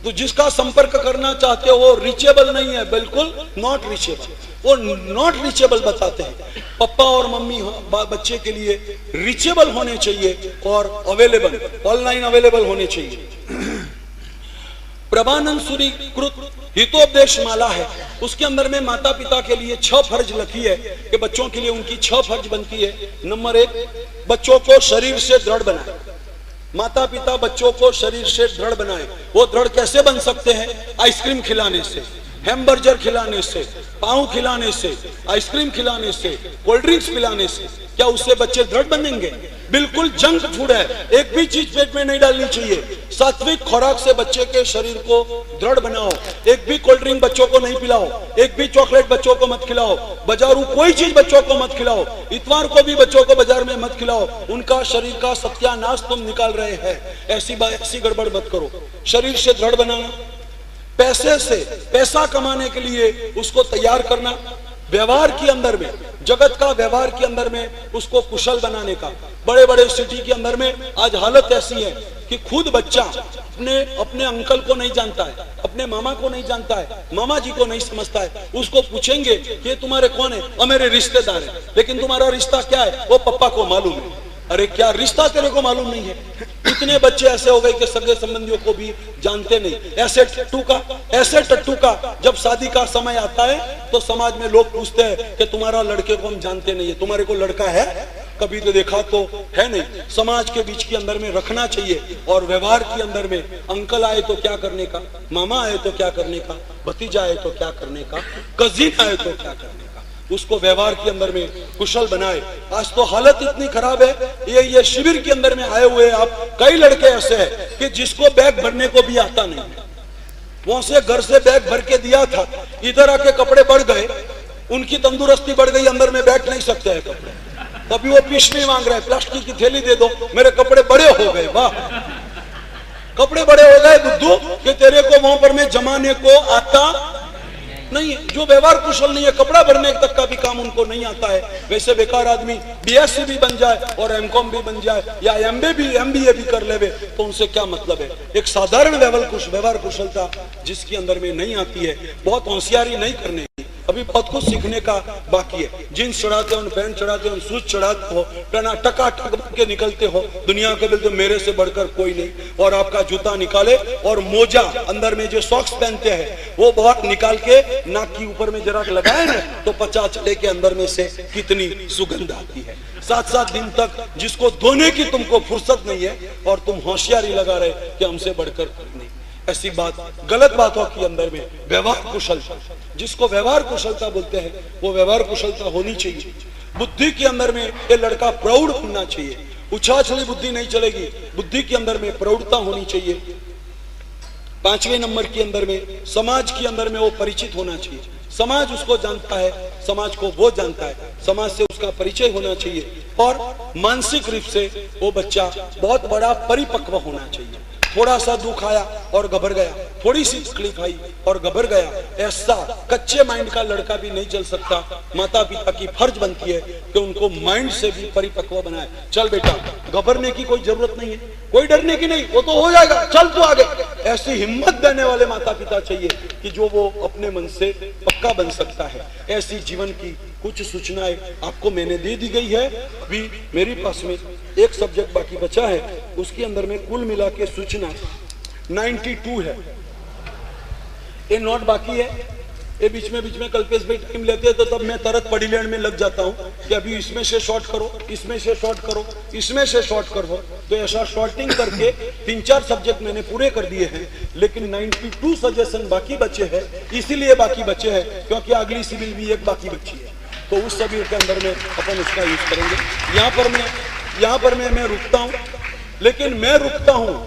तो जिसका संपर्क करना चाहते हो वो रीचेबल नहीं है, बिल्कुल नॉट रीचेबल, वो नॉट रीचेबल बताते हैं। पापा और मम्मी बच्चे के लिए रीचेबल होने चाहिए और अवेलेबल, ऑनलाइन अवेलेबल होने चाहिए। प्रभानंद सूरी कृत हितोपदेश माला है, उसके अंदर में माता पिता के लिए 6 फर्ज लिखी है कि बच्चों के लिए उनकी 6 फर्ज बनती है। नंबर 1, बच्चों को शरीर से दृढ़ बनाए। माता पिता बच्चों को शरीर से दृढ़ बनाए। वो दृढ़ कैसे बन सकते हैं? आइसक्रीम खिलाने से, हैमबर्गर खिलाने से, पाव खिलाने से, आइसक्रीम खिलाने से, कोल्ड ड्रिंक्स पिलाने से। क्या उससे बच्चे दृढ़ बनेंगे? बिल्कुल जंक फूड है, एक भी चीज पेट में नहीं डालनी चाहिए। सात्विक खुराक से बच्चे के शरीर को दृढ़ बनाओ। एक भी कोल्ड ड्रिंक बच्चों को नहीं पिलाओ, एक भी चॉकलेट बच्चों को मत खिलाओ, बाजारू कोई चीज बच्चों को मत खिलाओ, इतवार को भी बच्चों को बाजार में मत खिलाओ। उनका शरीर का सत्यानाश तुम निकाल रहे हैं। ऐसी गड़बड़ मत करो। शरीर से दृढ़ बनाना, पैसे से पैसा कमाने के लिए उसको तैयार करना, व्यवहार के अंदर में, जगत का व्यवहार के अंदर में उसको कुशल बनाने का। बड़े बड़े सिटी के अंदर में आज हालत ऐसी है कि खुद बच्चा अपने अंकल को नहीं जानता है, अपने मामा को नहीं जानता है, मामा जी को नहीं समझता है। उसको पूछेंगे कि तुम्हारे कौन है? और मेरे रिश्तेदार है। लेकिन तुम्हारा रिश्ता क्या है? वो पप्पा को मालूम है। अरे क्या रिश्ता तेरे को मालूम नहीं है? इतने बच्चे ऐसे हो गए कि सगे संबंधियों को भी जानते नहीं। ऐसे टट्टू का जब शादी का समय आता है तो समाज में लोग पूछते हैं कि तुम्हारा लड़के को हम जानते नहीं है, तुम्हारे को लड़का है? कभी तो देखा तो है नहीं। समाज के बीच के अंदर में रखना चाहिए। और व्यवहार के अंदर में अंकल आए तो क्या करने का, मामा आए तो क्या करने का, भतीजा आए तो क्या करने का, कजिन आए तो क्या करने का। उसको व्यवहार के अंदर में कुशल बनाए। आज तो हालत इतनी खराब है, ये शिविर के अंदर में आए हुए आप कई लड़के ऐसे हैं कि जिसको बैग भरने को भी आता नहीं है। वहां से घर से बैग भर के दिया था, इधर आके कपड़े बढ़ गए, उनकी तंदुरुस्ती बढ़ गई, अंदर में बैठ नहीं सकते हैं कपड़े। तभी वो पिशवी मांग रहे हैं, प्लास्टिक की थैली दे दो, मेरे कपड़े बड़े हो गए। वाह, कपड़े बड़े हो गए बुद्धू कि तेरे को वहां पर में जमाने को आता नहीं है। जो व्यवहार कुशल नहीं है, कपड़ा भरने तक का भी काम उनको नहीं आता है। वैसे बेकार आदमी बीएससी भी बन जाए और एमकॉम भी बन जाए या एमबीए भी कर लेवे तो उनसे क्या मतलब है। एक साधारण व्यवहार कुशलता जिसके अंदर में नहीं आती है, बहुत होशियारी नहीं करने की, अभी बहुत कुछ सीखने का बाकी है। जींस चढ़ाते हो, पैंट चढ़ाते हो, शूज चढ़ाते हो, टना टका टक के निकलते हो, दुनिया के बिल्कुल मेरे से बढ़कर कोई नहीं। और आपका जूता निकाले और मोजा अंदर में जो सॉक्स पहनते हैं वो बहुत निकाल के नाक की ऊपर में जरा लगाए ना तो पता चले के अंदर में से कितनी सुगंध आती है। 7-7 दिन तक जिसको धोने की तुमको फुर्सत नहीं है और तुम होशियारी लगा रहे कि हमसे बढ़कर नहीं। ऐसी बात, गलत बातों के अंदर में व्यवहार कुशलता, जिसको व्यवहार कुशलता बोलते हैं वो व्यवहार कुशलता होनी चाहिए। बुद्धि के अंदर में ये लड़का प्रौढ़ होना चाहिए, उछाछली बुद्धि नहीं चलेगी, बुद्धि के अंदर में प्रौढ़ता होनी चाहिए। 5वें नंबर के अंदर में समाज के अंदर में वो परिचित होना चाहिए। समाज उसको जानता है, समाज को वो जानता है, समाज से उसका परिचय होना चाहिए। और मानसिक रूप से वो बच्चा बहुत बड़ा परिपक्व होना चाहिए। थोड़ा सा दुख आया और घबर गया, थोड़ी सी तकलीफ आई और घबर गया, ऐसा कच्चे माइंड का लड़का भी नहीं चल सकता। माता पिता की फर्ज बनती है कि उनको माइंड से भी परिपक्व बनाए। चल बेटा, घबरने की कोई जरूरत नहीं है, कोई डरने की नहीं, वो तो हो जाएगा, चल तू आगे। ऐसी हिम्मत देने वाले माता पिता चाहिए कि जो वो अपने मन से पक्का बन सकता है। ऐसी जीवन की कुछ सूचनाएं आपको मैंने दे दी गई है। अभी मेरे पास में एक सब्जेक्ट बाकी बचा है, उसके अंदर में कुल मिला के सूचना 92 है। ये नोट बाकी है, ये बीच में कल्पेश भाई टाइम लेते हैं तो तब मैं तरत पढ़ी लेने में लग जाता हूँ कि अभी इसमें से शॉर्ट करो, इसमें से शॉर्ट करो, इसमें से शॉर्ट करो। तो ऐसा शॉर्टिंग करके 3-4 सब्जेक्ट मैंने पूरे कर दिए हैं, लेकिन 92 सजेशन बाकी बचे हैं। इसीलिए बाकी बचे हैं क्योंकि अगली सिविल भी एक बाकी बची है, तो उस सभी के अंदर में अपन उसका यूज करेंगे। यहाँ पर मैं रुकता हूँ, लेकिन मैं रुकता हूँ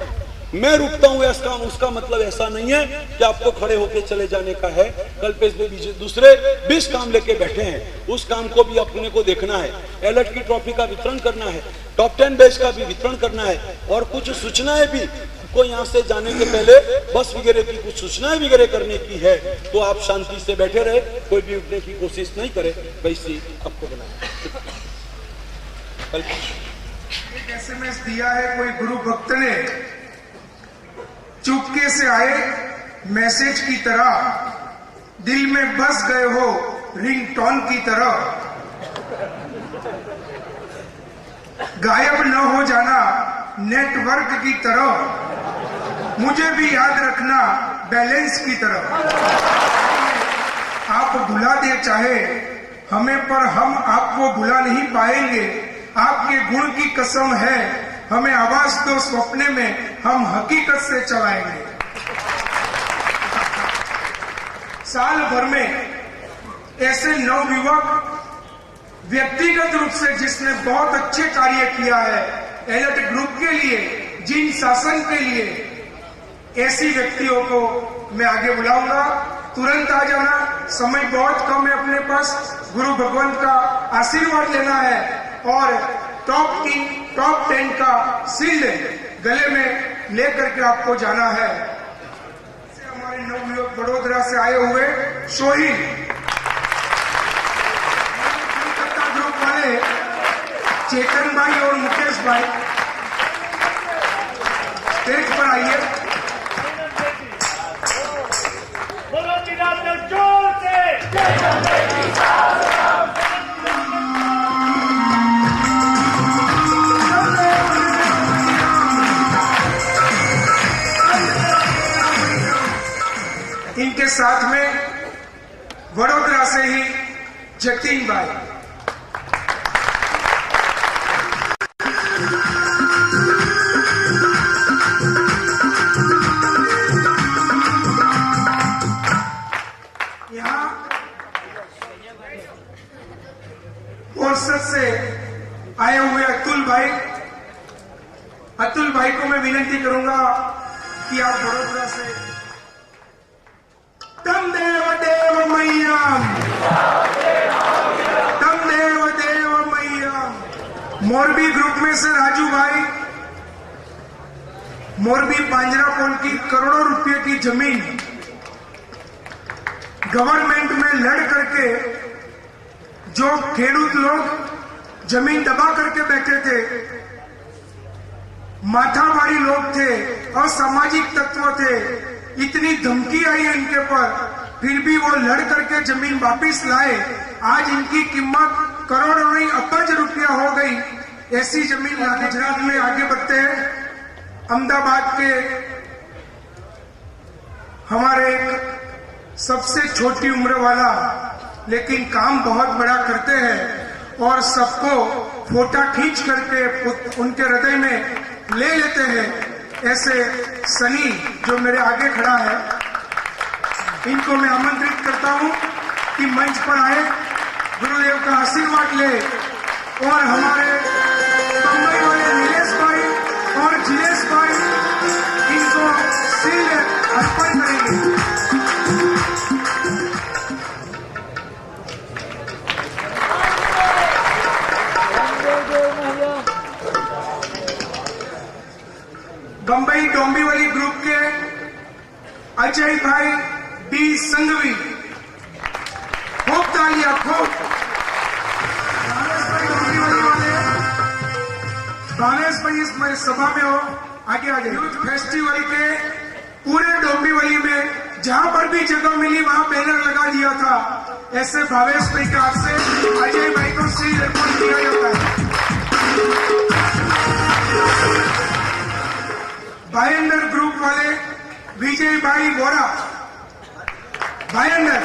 उसका मतलब ऐसा नहीं है कि आपको खड़े होके चले जाने का है। कल्पेश भाई दूसरे 20 काम लेके बैठे हैं, उस काम को भी अपने को देखना है। एलर्ट की ट्रॉफी का वितरण करना है, टॉप 10 बैच का भी वितरण करना है, और कुछ सूचनाएं भी को यहाँ से जाने के पहले बस वगैरह की कुछ सूचनाएं वगैरह करने की है। तो आप शांति से बैठे रहे, कोई भी उठने की कोशिश नहीं करे, वैसे आपको बनाना। एक SMS दिया है कोई गुरु भक्त ने, चुपके से आए मैसेज की तरह, दिल में बस गए हो रिंगटोन की तरह, गायब न हो जाना नेटवर्क की तरह, मुझे भी याद रखना बैलेंस की तरह। आप भुला दे चाहे हमें, पर हम आपको भुला नहीं पाएंगे। आपके गुण की कसम है, हमें आवाज दो सपने में, हम हकीकत से चलाएंगे। साल भर में ऐसे नवयुवक व्यक्तिगत रूप से जिसने बहुत अच्छे कार्य किया है एलर्ट ग्रुप के लिए, जिन शासन के लिए, ऐसी व्यक्तियों को मैं आगे बुलाऊंगा। तुरंत आ जाना, समय बहुत कम है अपने पास, गुरु भगवान का आशीर्वाद लेना है और टॉप 10 का शील्ड गले में लेकर के आपको जाना है। हमारे नवयुवक बड़ोदरा से आए हुए सोहिल ग्रुप वाले चेतन भाई और मुकेश भाई स्टेज पर आइए। जोर से इनके साथ में वडोदरा से ही जतीन भाई, यहाँ परिषद से आए हुए अतुल भाई को मैं विनती करूंगा कि आप बड़ोदरा से तम देव देव मैयम, तम देव देव मैयम। मोरबी ग्रुप में से राजू भाई, मोरबी पांजरापोल की करोड़ों रुपए की जमीन गवर्नमेंट में लड़ करके जो खेडूत लोग जमीन दबा करके बैठे थे, माथाभारी लोग थे, असामाजिक तत्व थे, इतनी धमकी आई है इनके पर, फिर भी वो लड़ करके जमीन वापिस लाए। आज इनकी कीमत करोड़ों नहीं अरब रुपया हो गई। ऐसी जमीन लाने गुजरात में आगे बढ़ते हैं। अहमदाबाद के हमारे एक सबसे छोटी उम्र वाला लेकिन काम बहुत बड़ा करते हैं और सबको फोटा खींच करके उनके हृदय में ले लेते हैं, ऐसे सनी जो मेरे आगे खड़ा है, इनको मैं आमंत्रित करता हूं कि मंच पर आए, गुरुदेव का आशीर्वाद ले और हमारे मुंबई वाले नीलेश भाई और जिलेश भाई इनको शील्ड अर्पण करेंगे। बंबई डोंबिवली ग्रुप के अजय भाई डी संघवी, खूब तालियां, खूब। भावेश भाई इस मेरे सभा में हो, आगे आ जाइए। यूथ फेस्टिवल के पूरे डोंबिवली में जहां पर भी जगह मिली वहां बैनर लगा दिया था। ऐसे भावेश भाई के हाथ से अजय भाई को शील्ड अर्पण किया जाता है। भाईंदर ग्रुप वाले विजय भाई वोरा, भाईंदर।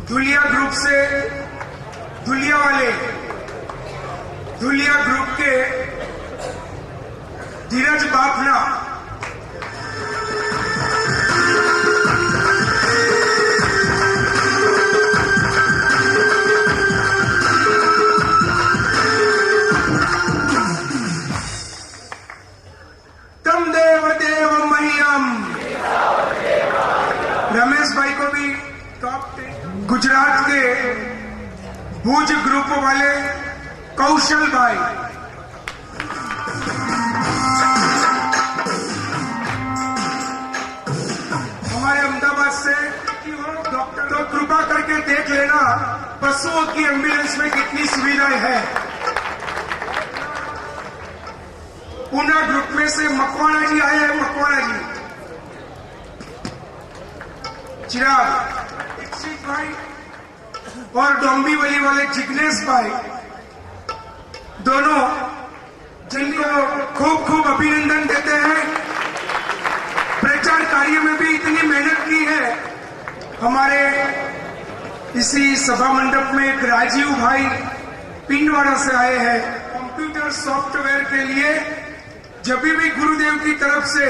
धुलिया ग्रुप से धुलिया ग्रुप के धीरज बाफना, रमेश भाई को भी टॉप 10। गुजरात के भुज ग्रुप वाले कौशल भाई, हमारे अहमदाबाद से डॉक्टर, तो कृपा करके देख लेना पशुओं की एम्बुलेंस में कितनी सुविधाएं है। पूना ग्रुप में से मकवाना जी आए हैं, मकवाना जी, चिराग दीक्षित भाई और डोंबिवली वाले जिग्नेश भाई, दोनों जिनको खूब खूब अभिनंदन देते हैं। प्रचार कार्य में भी इतनी मेहनत की है। हमारे इसी सभा मंडप में एक राजीव भाई पिंडवाड़ा से आए हैं। कंप्यूटर सॉफ्टवेयर के लिए जब भी गुरुदेव की तरफ से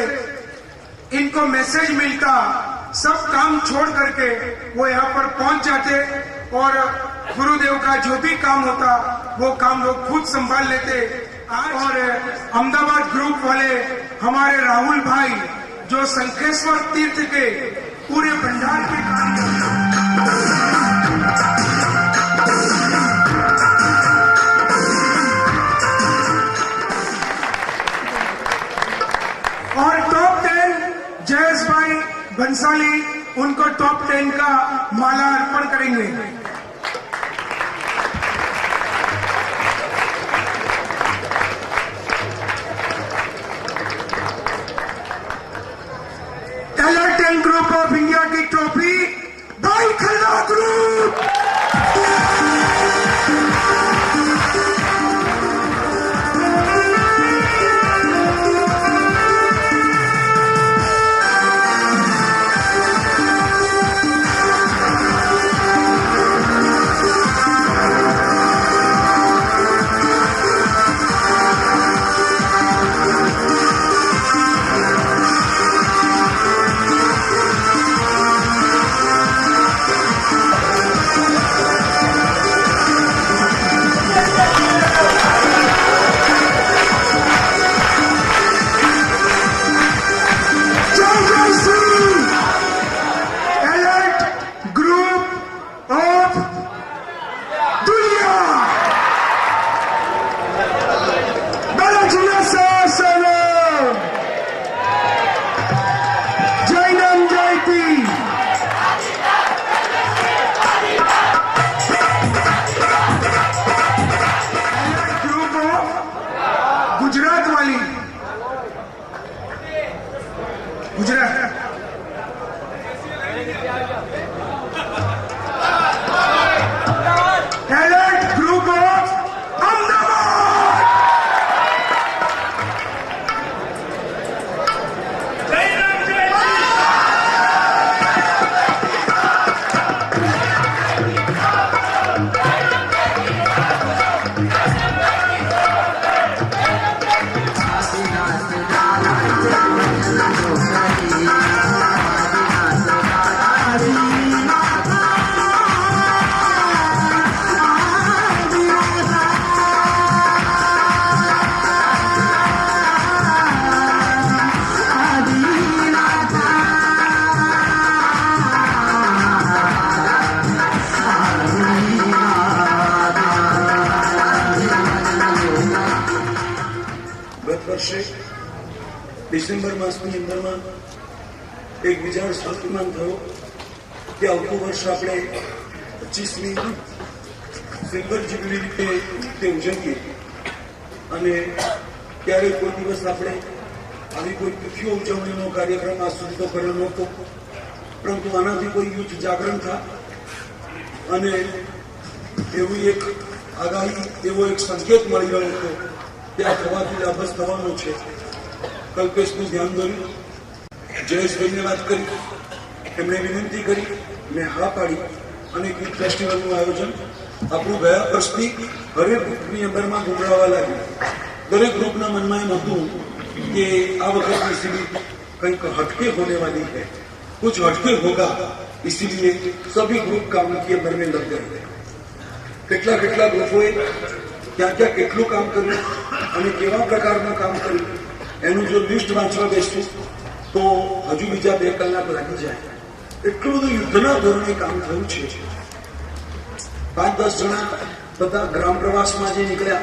इनको मैसेज मिलता, सब काम छोड़ करके वो यहाँ पर पहुंच जाते और गुरुदेव का जो भी काम होता वो काम लोग खुद संभाल लेते। और अहमदाबाद ग्रुप वाले हमारे राहुल भाई जो शंखेश्वर तीर्थ के पूरे भंडार के काम और टॉप 10 जयेश भाई बंसाली, उनको टॉप 10 का माला अर्पण करेंगे। टैलेंट 10 ग्रुप ऑफ इंडिया की ट्रॉफी भाई खन्ना ग्रुप। ડિસેમ્બર માસની અંદરમાં એક વિચાર સ્વાભિમાન થયો કે આવતું વર્ષ આપણે 25મી સિલ્વર જ્યુબિલી રીતે ઉજવીએ અને ત્યારે કોઈ દિવસ આપણે આવી કોઈ તિથિઓ ઉજવણીનો કાર્યક્રમ આજ સુધી તો કર્યો નહોતો, પરંતુ આનાથી કોઈ યુથ જાગરણ થાય અને એવી એક આગાહી, એવો એક સંકેત મળી રહ્યો હતો કે આ થવાથી લાભ થવાનો છે. કલ્પેશનું ધ્યાન દોર્યું, જયેશભાઈને વાત કરી, એમણે વિનંતી કરી, મેં હા પાડી અને યુથ ફેસ્ટિવલનું આયોજન આપણું ગયા વર્ષથી હરેક ગ્રુપની અંદરમાં ગુંગળાવા લાગ્યું. દરેક ગ્રુપના મનમાં એમ હતું कि આ વખતની शिविर કંઈક हटके होने वाली है, कुछ हटके होगा, इसीलिए सभी ग्रुप काम के अंदर में लग गए. કેટલા કેટલા ગ્રુપોએ ક્યાં ક્યાં કેટલું કામ કર્યું અને કેવા પ્રકારનું કામ કર્યું એનું જો લિસ્ટ વાંચવા બેસું તો હજુ બીજા 2 કલાક લાગી જાય. એટલું બધું યુદ્ધના ધોરણે કામ થયું છે. 5-10 જણા બધા ગ્રામ પ્રવાસમાં જે નીકળ્યા,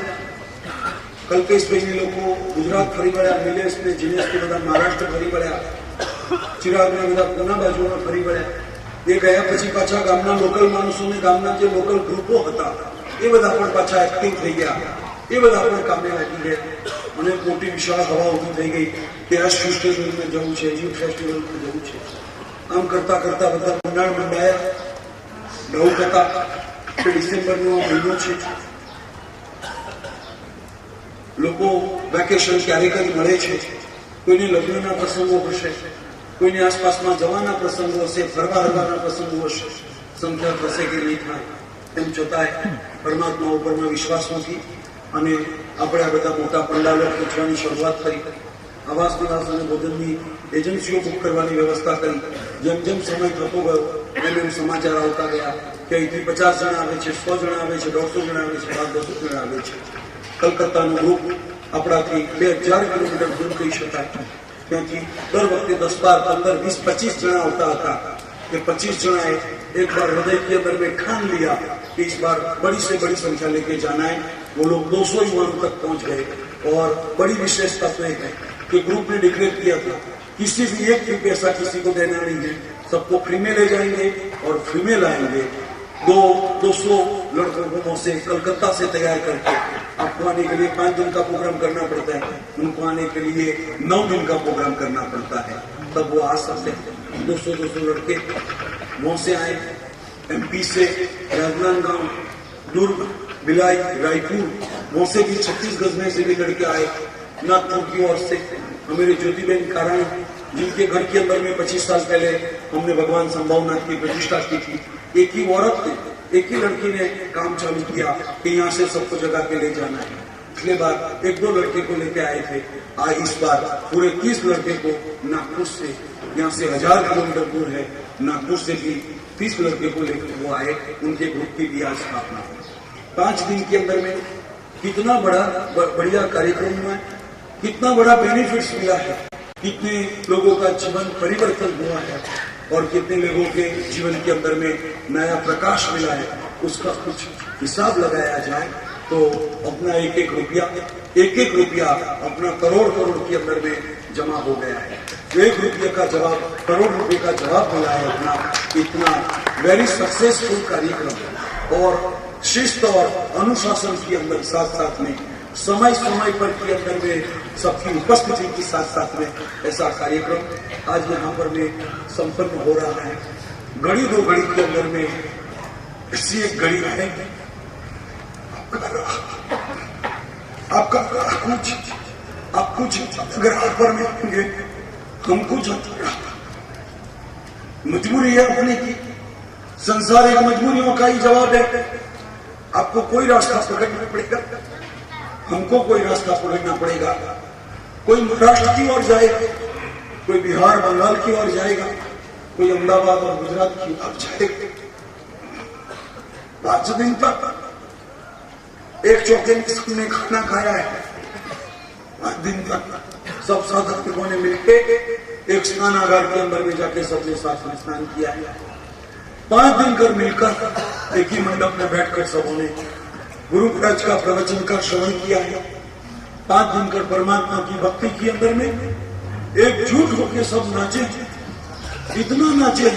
કલ્પેશભાઈ લોકો ગુજરાત ફરી વળ્યા, નિલેશ ને જીનેશ ને બધા મહારાષ્ટ્ર ફરી વળ્યા, ચિરાગ ને બધા પૂના બાજુમાં ફરી વળ્યા. એ ગયા પછી પાછા ગામના લોકલ માણસોને, ગામના જે લોકલ ગ્રુપો હતા એ બધા પણ પાછા એક્ટિવ થઈ ગયા, એ બધા પણ કામે લાગી ગયા અને મોટી વિશાળ હવા ઊભી થઈ ગઈ કે આ ફેસ્ટિવલમાં જવું છે, યુથ ફેસ્ટિવલમાં જવું છે. આમ કરતા કરતા બધા મંડાણ મંડાયા. નવું હતા કે ડિસેમ્બરનો મહિનો છે, લોકો વેકેશન ક્યારેક જ મળે છે. કોઈને લગ્નના પ્રસંગો હશે, કોઈને આસપાસમાં જવાના પ્રસંગો હશે, ફરવા હરવાના પ્રસંગો હશે. સંખ્યા થશે કે નહીં થાય તેમ છતાંય પરમાત્મા ઉપરમાં વિશ્વાસ મૂકી અને આપણે આ બધા મોટા પંડાલો પૂછવાની શરૂઆત કરી. આવાસ નિવાસ અને ભોજનની એજન્સીઓ બુક કરવાની વ્યવસ્થા કરી. જેમ જેમ સમય થતો ગયો એમ એમ સમાચાર આવતા ગયા કે અહીંથી 50 જણા આવે છે, 100 જણા આવે છે, 150 જણા આવે છે, 500 જણા આવે છે. કલકત્તાનું ગ્રુપ આપણાથી 2000 કિલોમીટર દૂર કહી શકાય, क्योंकि दर वक्त 10, 12, 15, 20, 25 जना होता था कि 25 जना एक बार हृदय के अंदर में ठान लिया कि इस बार बड़ी से बड़ी संख्या लेके जाना है. वो लोग 200 युवाओं तक पहुंच गए. और बड़ी विशेषता तो है कि ग्रुप ने डिक्लेयर किया था किसी भी एक भी पैसा किसी को देना नहीं है, सबको फ्री में ले जाएंगे और फ्री में लाएंगे. 200 लड़कों से कलकत्ता से तैयार करके आपको आने के लिए 5 दिन का प्रोग्राम करना पड़ता है, उनको आने के लिए 9 दिन का प्रोग्राम करना पड़ता है, तब वो आ सकते हैं. 200 लड़के वहां से आए, एमपी से, राजनांदगांव, दुर्ग, भिलाई, रायपुर, वहां से भी 36 गज में से भी लड़के आए. नागपुर की ओर से हमारे ज्योतिबेन काराणी, जिनके घर के अंदर में 25 साल पहले हमने भगवान संभवनाथ की प्रतिष्ठा की थी, एक ही औरत ने, एक ही लड़की ने काम चालू किया कि यहाँ से सबको जगह के ले जाना है. पिछले बार 1-2 लड़के को लेके आए थे, आज इस बार पूरे 30 लड़के को नागपुर से, यहाँ से 1000 किलोमीटर दूर है, नागपुर से भी 30 लड़के को लेकर वो आए. उनके ग्रुप की भी आज स्थापना हुई. 5 दिन के अंदर में कितना बड़ा बढ़िया कार्यक्रम हुआ है, कितना बड़ा बेनिफिट्स मिला है, कितने लोगों का जीवन परिवर्तन हुआ है और कितने लोगों के जीवन के अंदर में नया प्रकाश मिला है, उसका कुछ हिसाब लगाया जाए तो अपना एक एक रुपया अपना करोड़ के अंदर में जमा हो गया है. 1 रुपये का जवाब, करोड़ रुपए का जवाब मिला है अपना. इतना वेरी सक्सेसफुल कार्यक्रम और शिस्त और अनुशासन के अंदर साथ साथ में समय पर के अंदर में सबकी उपस्थिति के साथ साथ में ऐसा कार्यक्रम आज यहाँ पर में संपन्न हो रहा है. घड़ी 2 घड़ी के अंदर में ऐसी एक घड़ी रहेगी आपका आप कुछ अगर आप पर में होंगे, हम कुछ मजबूरी है अपने की. संसार एक मजबूरियों का ही जवाब है. आपको कोई रास्ता पकड़ना पड़ेगा, हमको कोई रास्ता पकड़ना पड़ेगा. कोई महाराष्ट्र की ओर जाएगा, कोई बिहार बंगाल की ओर जाएगा, कोई अहमदाबाद और गुजरात की ओर जाएगा. 5 दिन तक एक चौके में सबने खाना खाया है. 5 दिन तक सब साधकों ने मिलकर एक स्नानागार के अंदर में जाके सबने साथ में स्नान किया है. 5 दिन कर मिलकर एक ही मंडप में बैठकर सबों ने गुरु महाराज का प्रवचन का श्रवण किया है. 5 दिन कर परमात्मा की भक्ति के अंदर में एकजुट होके सब नाचे, इतना नाचे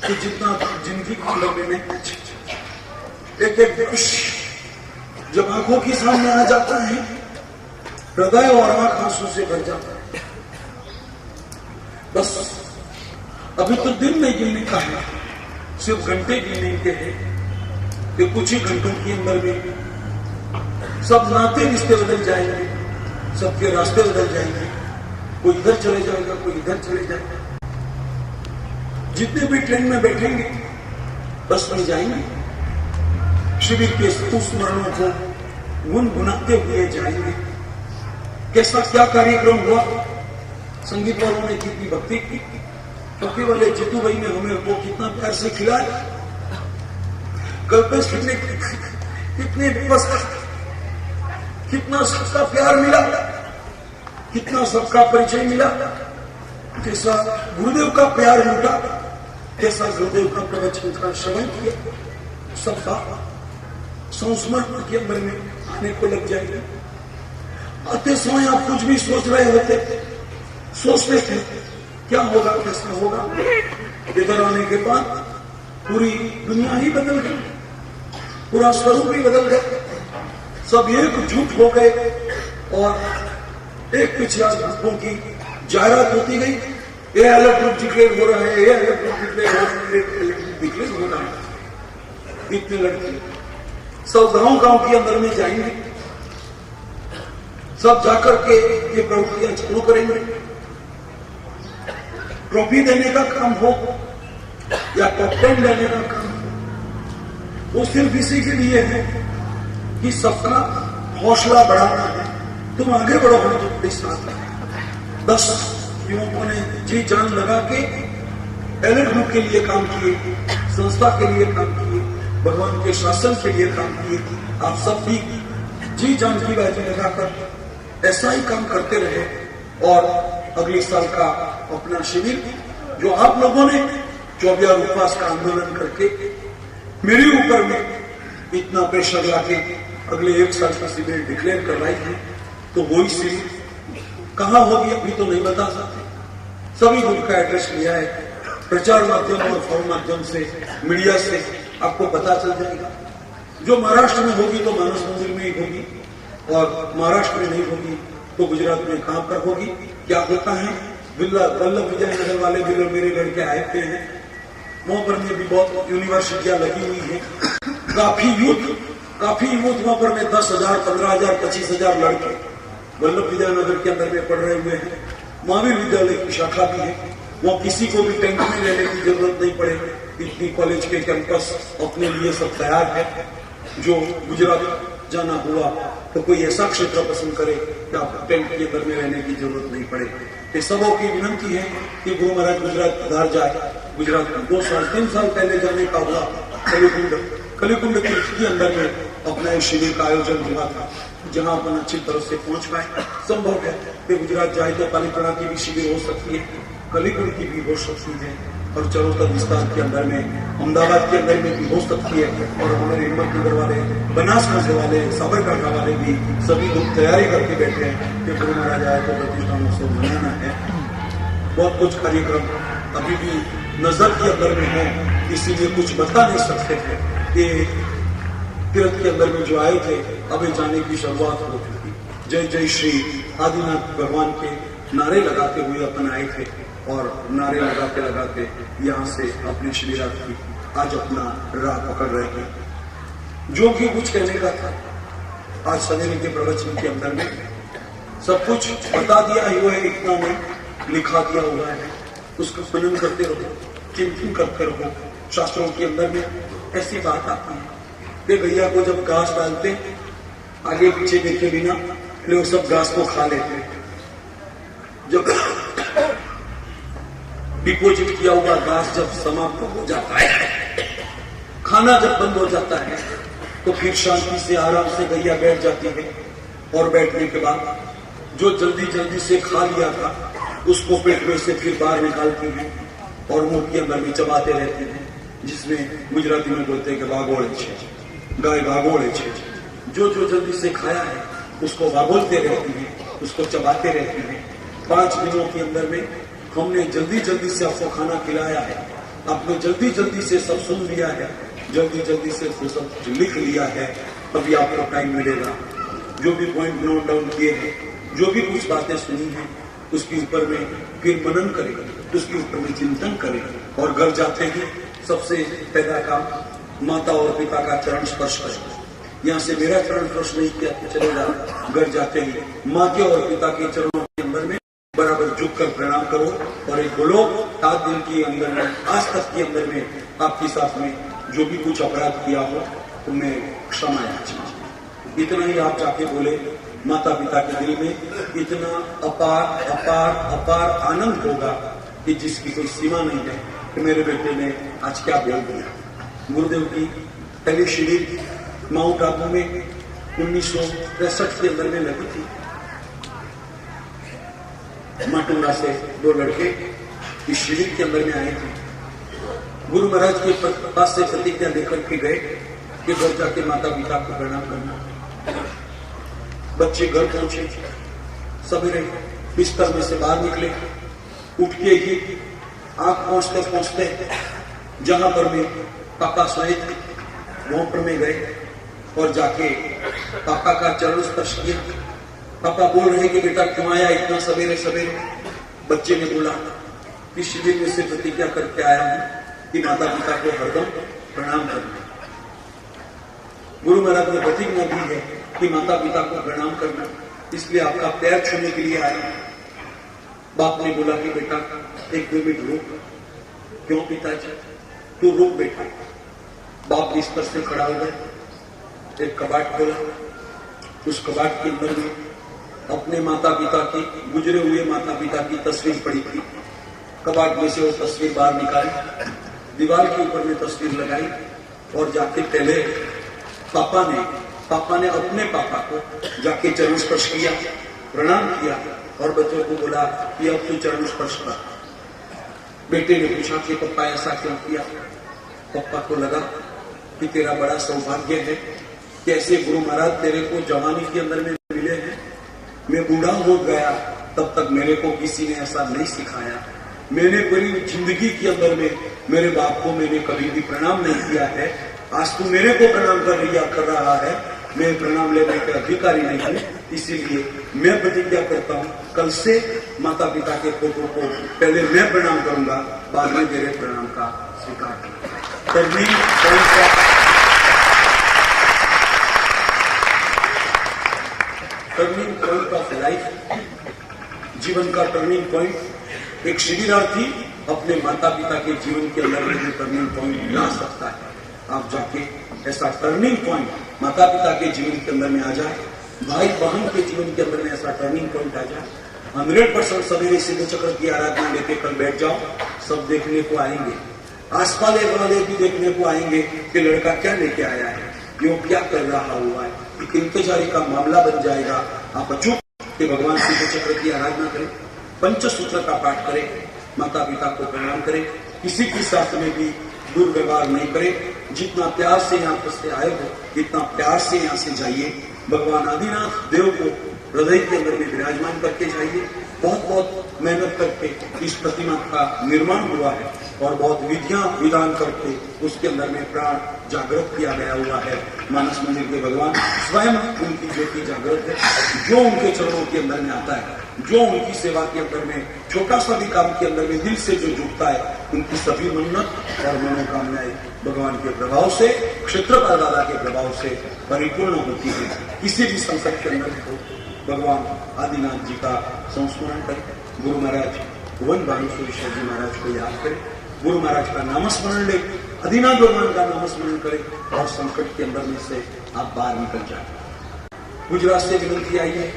कि जितना जिंदगी की लंबे में नाचे। एक एक दृश्य जब आंखों के सामने आ जाता है, हृदय और आंख आंसू से भर जाता है। बस अभी तो दिन नहीं गिनने का है, सिर्फ घंटे गिनने के हैं कि कुछ ही घंटों के अंदर में सब नाते रिश्ते बदल जाएंगे, सबके रास्ते बदल जाएंगे। कोई इधर चले जाएगा, कोई इधर चले जाएगा। जितने भी ट्रेन में बैठेंगे, बस में जाएंगे, शिविर के स्मरणों को गुनगुनाते हुए जाएंगे। कैसा क्या कार्यक्रम हुआ, संगीत वालों ने कितनी भक्ति की, भक्ति वाले जितू भाई ने हमें वो कितना प्यार से खिलाया, कल्पेश कितने कितना सबका प्यार मिला, कितना सबका परिचय मिला, कैसा गुरुदेव का प्यार लूटा, कैसा गुरुदेव का प्रवचन का श्रवण किया, सबका संस्मरण के अंदर में आने को लग जाएगा। आते समय आप कुछ भी सोच रहे होते, सोचते थे क्या होगा, कैसा होगा। इधर आने के बाद पूरी दुनिया ही बदल गई, पूरा स्वरूप ही बदल गया। सब एकजुट हो गए और एक पीछे ग्रुपों की जायरात होती गई। ये अलग ग्रुप डिक्लेयर हो रहा है, ये अलग ग्रुप डिक्लेयर हो रहा है। इतने लड़के सब गांव के अंदर में जाएंगे, सब जाकर के ये प्रवृत्तियां चालू करेंगे। ट्रॉफी देने का काम हो या कैप्टन देने का काम हो, वो सिर्फ इसी के लिए है कि सबका हौसला बढ़ाना है। तुम आगे बढ़ो, हम तुम्हारे साथ हैं। 10 युवकों ने जी जान लगा के एलिट ग्रुप के लिए काम किए, संस्था के लिए काम किए, भगवान के शासन के लिए काम किए। आप सब भी जी जान की बाजी लगाकर ऐसा ही काम करते रहे। और अगले साल का अपना शिविर जो आप लोगों ने 24 उपवास का आंदोलन करके मेरे ऊपर में इतना प्रेशर लाके अगले 1 साल का शिविर डिक्लेयर करवाई है, तो वही शिविर कहाँ होगी अभी तो नहीं बता सकते। सभी ग्रुप का एड्रेस लिया है, प्रचार माध्यम और फोन माध्यम से, मीडिया से आपको पता चल जाएगा। जो महाराष्ट्र में होगी तो मानस मंदिर में ही होगी, और महाराष्ट्र में नहीं होगी तो गुजरात में कहां पर होगी। क्या होता है, वल्लभ विजयनगर वाले भी मेरे लड़के आए थे हैं, वहां पर में भी बहुत यूनिवर्सिटियां लगी हुई है। काफी यूथ वहां पर में 10,000, 15,000, 25,000 लड़के वल्लभ विजयनगर के अंदर में पढ़ रहे हुए हैं। महावीर विद्यालय की शाखा भी है, वहां किसी को भी टेंट में लेने की जरूरत नहीं पड़े। इतनी कॉलेज के कैंपस अपने लिए सब तैयार है। जो गुजरात जाना हुआ तो कोई ऐसा क्षेत्र पसंद करे कि आपको टेंट के अंदर में रहने की जरूरत नहीं पड़े। ये सबों की विनंती है कि गुरु महाराज गुजरात पधार जाए। गुजरात में 2 साल 3 साल पहले जाने का हुआ, कलिकुंड के अंदर में अपना एक शिविर का आयोजन हुआ था, जहां अपन अच्छी तरह से पहुंच पाए। संभव है कि गुजरात जाए तो पालीताना की भी शिविर हो सकती है, कलिकुंड की भी हो सकती है, और चरोतर विस्तार के अंदर में, अहमदाबाद के अंदर में भी हो सकती है। और हमारे हिम्मतनगर वाले, बनासकांठा वाले, साबरकांठा वाले भी सभी लोग तैयारी करके बैठे हैं कि गुरु महाराज आए तो प्रतिष्ठा महोत्सव मनाना है। बहुत कुछ कार्यक्रम अभी भी नजर के अंदर में है, इसीलिए कुछ बता नहीं सकते थे कि तीर्थ के अंदर में जो आए थे अभी जाने की शुरुआत हो चुकी। जय जय श्री आदिनाथ भगवान के नारे लगाते हुए अपन आए थे, और नारे लगाते लगाते यहाँ से अपने शिविरात की आज अपना राह पकड़ रहे हैं। जो भी कुछ कहने का था आज सवेरे के प्रवचन के अंदर में सब कुछ बता दिया हुआ है, इतना नहीं लिखा दिया हुआ है। उसको मनन करते रहो, चिंतन करते रहो। शास्त्रों के अंदर में ऐसी बात आती है कि गैया को जब घास डालते आगे पीछे देखे बिना, लोग सब घास को खा लेते। जब डिपोजिट किया हुआ घास जब समाप्त हो जाता है, खाना जब बंद हो जाता है, तो फिर शांति से आराम से गैया बैठ जाती है। और बैठने के बाद जो जल्दी जल्दी से खा लिया था उसको पेट में से फिर बाहर निकालती हैं और मुंह के अंदर में चबाते रहते हैं, जिसमें गुजराती में बोलते हैं कि भागोड़े छे, गाय भागोड़े छे। जो जो जल्दी से खाया है उसको भागोलते रहती है, उसको चबाते रहती है। 5 दिनों के अंदर में हमने जल्दी जल्दी से आपको खाना खिलाया है, आपने जल्दी जल्दी से सब सुन लिया है, जल्दी जल्दी से सब लिख लिया है। अभी आपको टाइम मिलेगा, जो भी पॉइंट नोट डाउन किए हैं, जो भी कुछ बातें सुनी हैं, उसके ऊपर में फिर मनन करें, उसके ऊपर में चिंतन करें और घर जाते ही सबसे पहला काम माता और पिता का चरण स्पर्श करें। यहाँ से मेरा चरण स्पर्श नहीं किया तो चलेगा, घर जाते ही माँ के और पिता के चरणों के अंदर में बराबर झुक कर प्रणाम करो और एक बोलो 7 दिन के अंदर में, आज तक के अंदर में आपके साथ में जो भी कुछ अपराध किया हो तो मैं क्षमा याचना। इतना ही आप जाके बोले, माता पिता के दिल में इतना अपार अपार अपार आनंद होगा कि जिसकी कोई सीमा नहीं है कि मेरे बेटे ने आज क्या बोल दिया। गुरुदेव की पहली शिविर माउंट आबू में 1963 के अंदर में लगी थी। माटुंगा से 2 लड़के इस शिविर के अंदर में आए थे। गुरु महाराज के पास से प्रतिज्ञा लेकर के गए कि घर जाके माता पिता को प्रणाम करना। बच्चे घर पहुंचे, सवेरे बिस्तर में से बाहर निकले, उठ के ही आंख पहुंचते पहुंचते जहां पर में पापा सोए थे वहां पर में गए और जाके पापा का चरण स्पर्श किया। पापा बोल रहे कि बेटा क्यों आया इतना सवेरे सवेरे? बच्चे ने बोला कि शिविर में से प्रतिज्ञा करके आया हूं कि माता पिता को हरदम प्रणाम करना। गुरु महाराज ने प्रतिज्ञा दी है कि माता पिता को प्रणाम करना, इसलिए आपका पैर छूने के लिए आया। बाप ने बोला कि बेटा 1-2 मिनट रुक। क्यों पिताजी? तू रुक बेटा। बाप बिस्तर से खड़ा हो गए, एक कबाट खोला, उस कबाट के अंदर में अपने माता पिता की, गुजरे हुए माता पिता की तस्वीर पड़ी थी। कबाट में से वो तस्वीर बाहर निकाली, दीवार के ऊपर में तस्वीर लगाई और जाके पहले पापा ने अपने पापा को जाके चरण स्पर्श किया, प्रणाम किया और बच्चों को बोला कि अब तू चरण स्पर्श कर। बेटे ने पूछा कि पप्पा ऐसा क्यों किया? पप्पा को लगा कि तेरा बड़ा सौभाग्य है कि ऐसे गुरु महाराज तेरे को जवानी के अंदर में मिले हैं। मैं बूढ़ा हो गया तब तक मेरे को किसी ने ऐसा नहीं सिखाया। मैंने पूरी जिंदगी के अंदर में मेरे बाप को मैंने कभी भी प्रणाम नहीं किया है। आज तू मेरे को प्रणाम कर रहा है, मैं प्रणाम लेने के अधिकारी नहीं हूं, इसीलिए मैं प्रतिज्ञा करता हूं कल से माता पिता के फोटो को पहले मैं प्रणाम करूंगा, बाद में मेरे प्रणाम का स्वीकार करूंगा। टर्निंग पॉइंट ऑफ लाइफ, जीवन का टर्निंग पॉइंट एक शिविरार्थी अपने माता पिता के जीवन के अंदर में टर्निंग पॉइंट ला सकता है। आप जाके ऐसा टर्निंग पॉइंट माता पिता के जीवन के अंदर में आ जाए, भाई बहन के जीवन के अंदर में ऐसा टर्निंग पॉइंट आ जाए। 100% सवेरे सिद्ध चक्र की आराधना लेके कल बैठ जाओ, सब देखने को आएंगे, आसपास वाले भी देखने को आएंगे कि लड़का क्या लेके आया है, यो क्या कर रहा हुआ है। एक इंतजारी का मामला बन जाएगा। आप अचूक कि भगवान सिद्ध चक्र की आराधना करें, पंचसूत्र का पाठ करें, माता पिता को प्रणाम करें, किसी के साथ में भी दुर्व्यवहार नहीं करें। जितना प्यार से यहाँ पर से आए हो इतना प्यार से यहाँ से जाइए। भगवान आदिनाथ देव को हृदय के अंदर में विराजमान करके जाइए। बहुत बहुत मेहनत करके इस प्रतिमा का निर्माण हुआ है और बहुत विधियां विधान करके उसके अंदर में प्राण जागृत किया गया हुआ है। मानस मंदिर के भगवान स्वयं उनकी ज्योति जागृत है। जो उनके चरणों के अंदर में आता है, जो उनकी सेवा के अंदर में छोटा सा भी काम के अंदर में दिल से जो जुटता है, उनकी सभी मन्नत और मनोकामनाएं भगवान के प्रभाव से, क्षेत्रपाल दादा के प्रभाव से परिपूर्ण होती है। किसी भी संकट के अंदर हो भगवान आदिनाथ जी का संस्मरण करें। गुरु महाराज भुवन भानुश्री जी महाराज को याद करें, गुरु महाराज का नामस्मरण ले, आदिनाथ भगवान का नामस्मरण करें और संकट के अंदर में से आप बाहर निकल जाए। गुजरात से विनती आई है,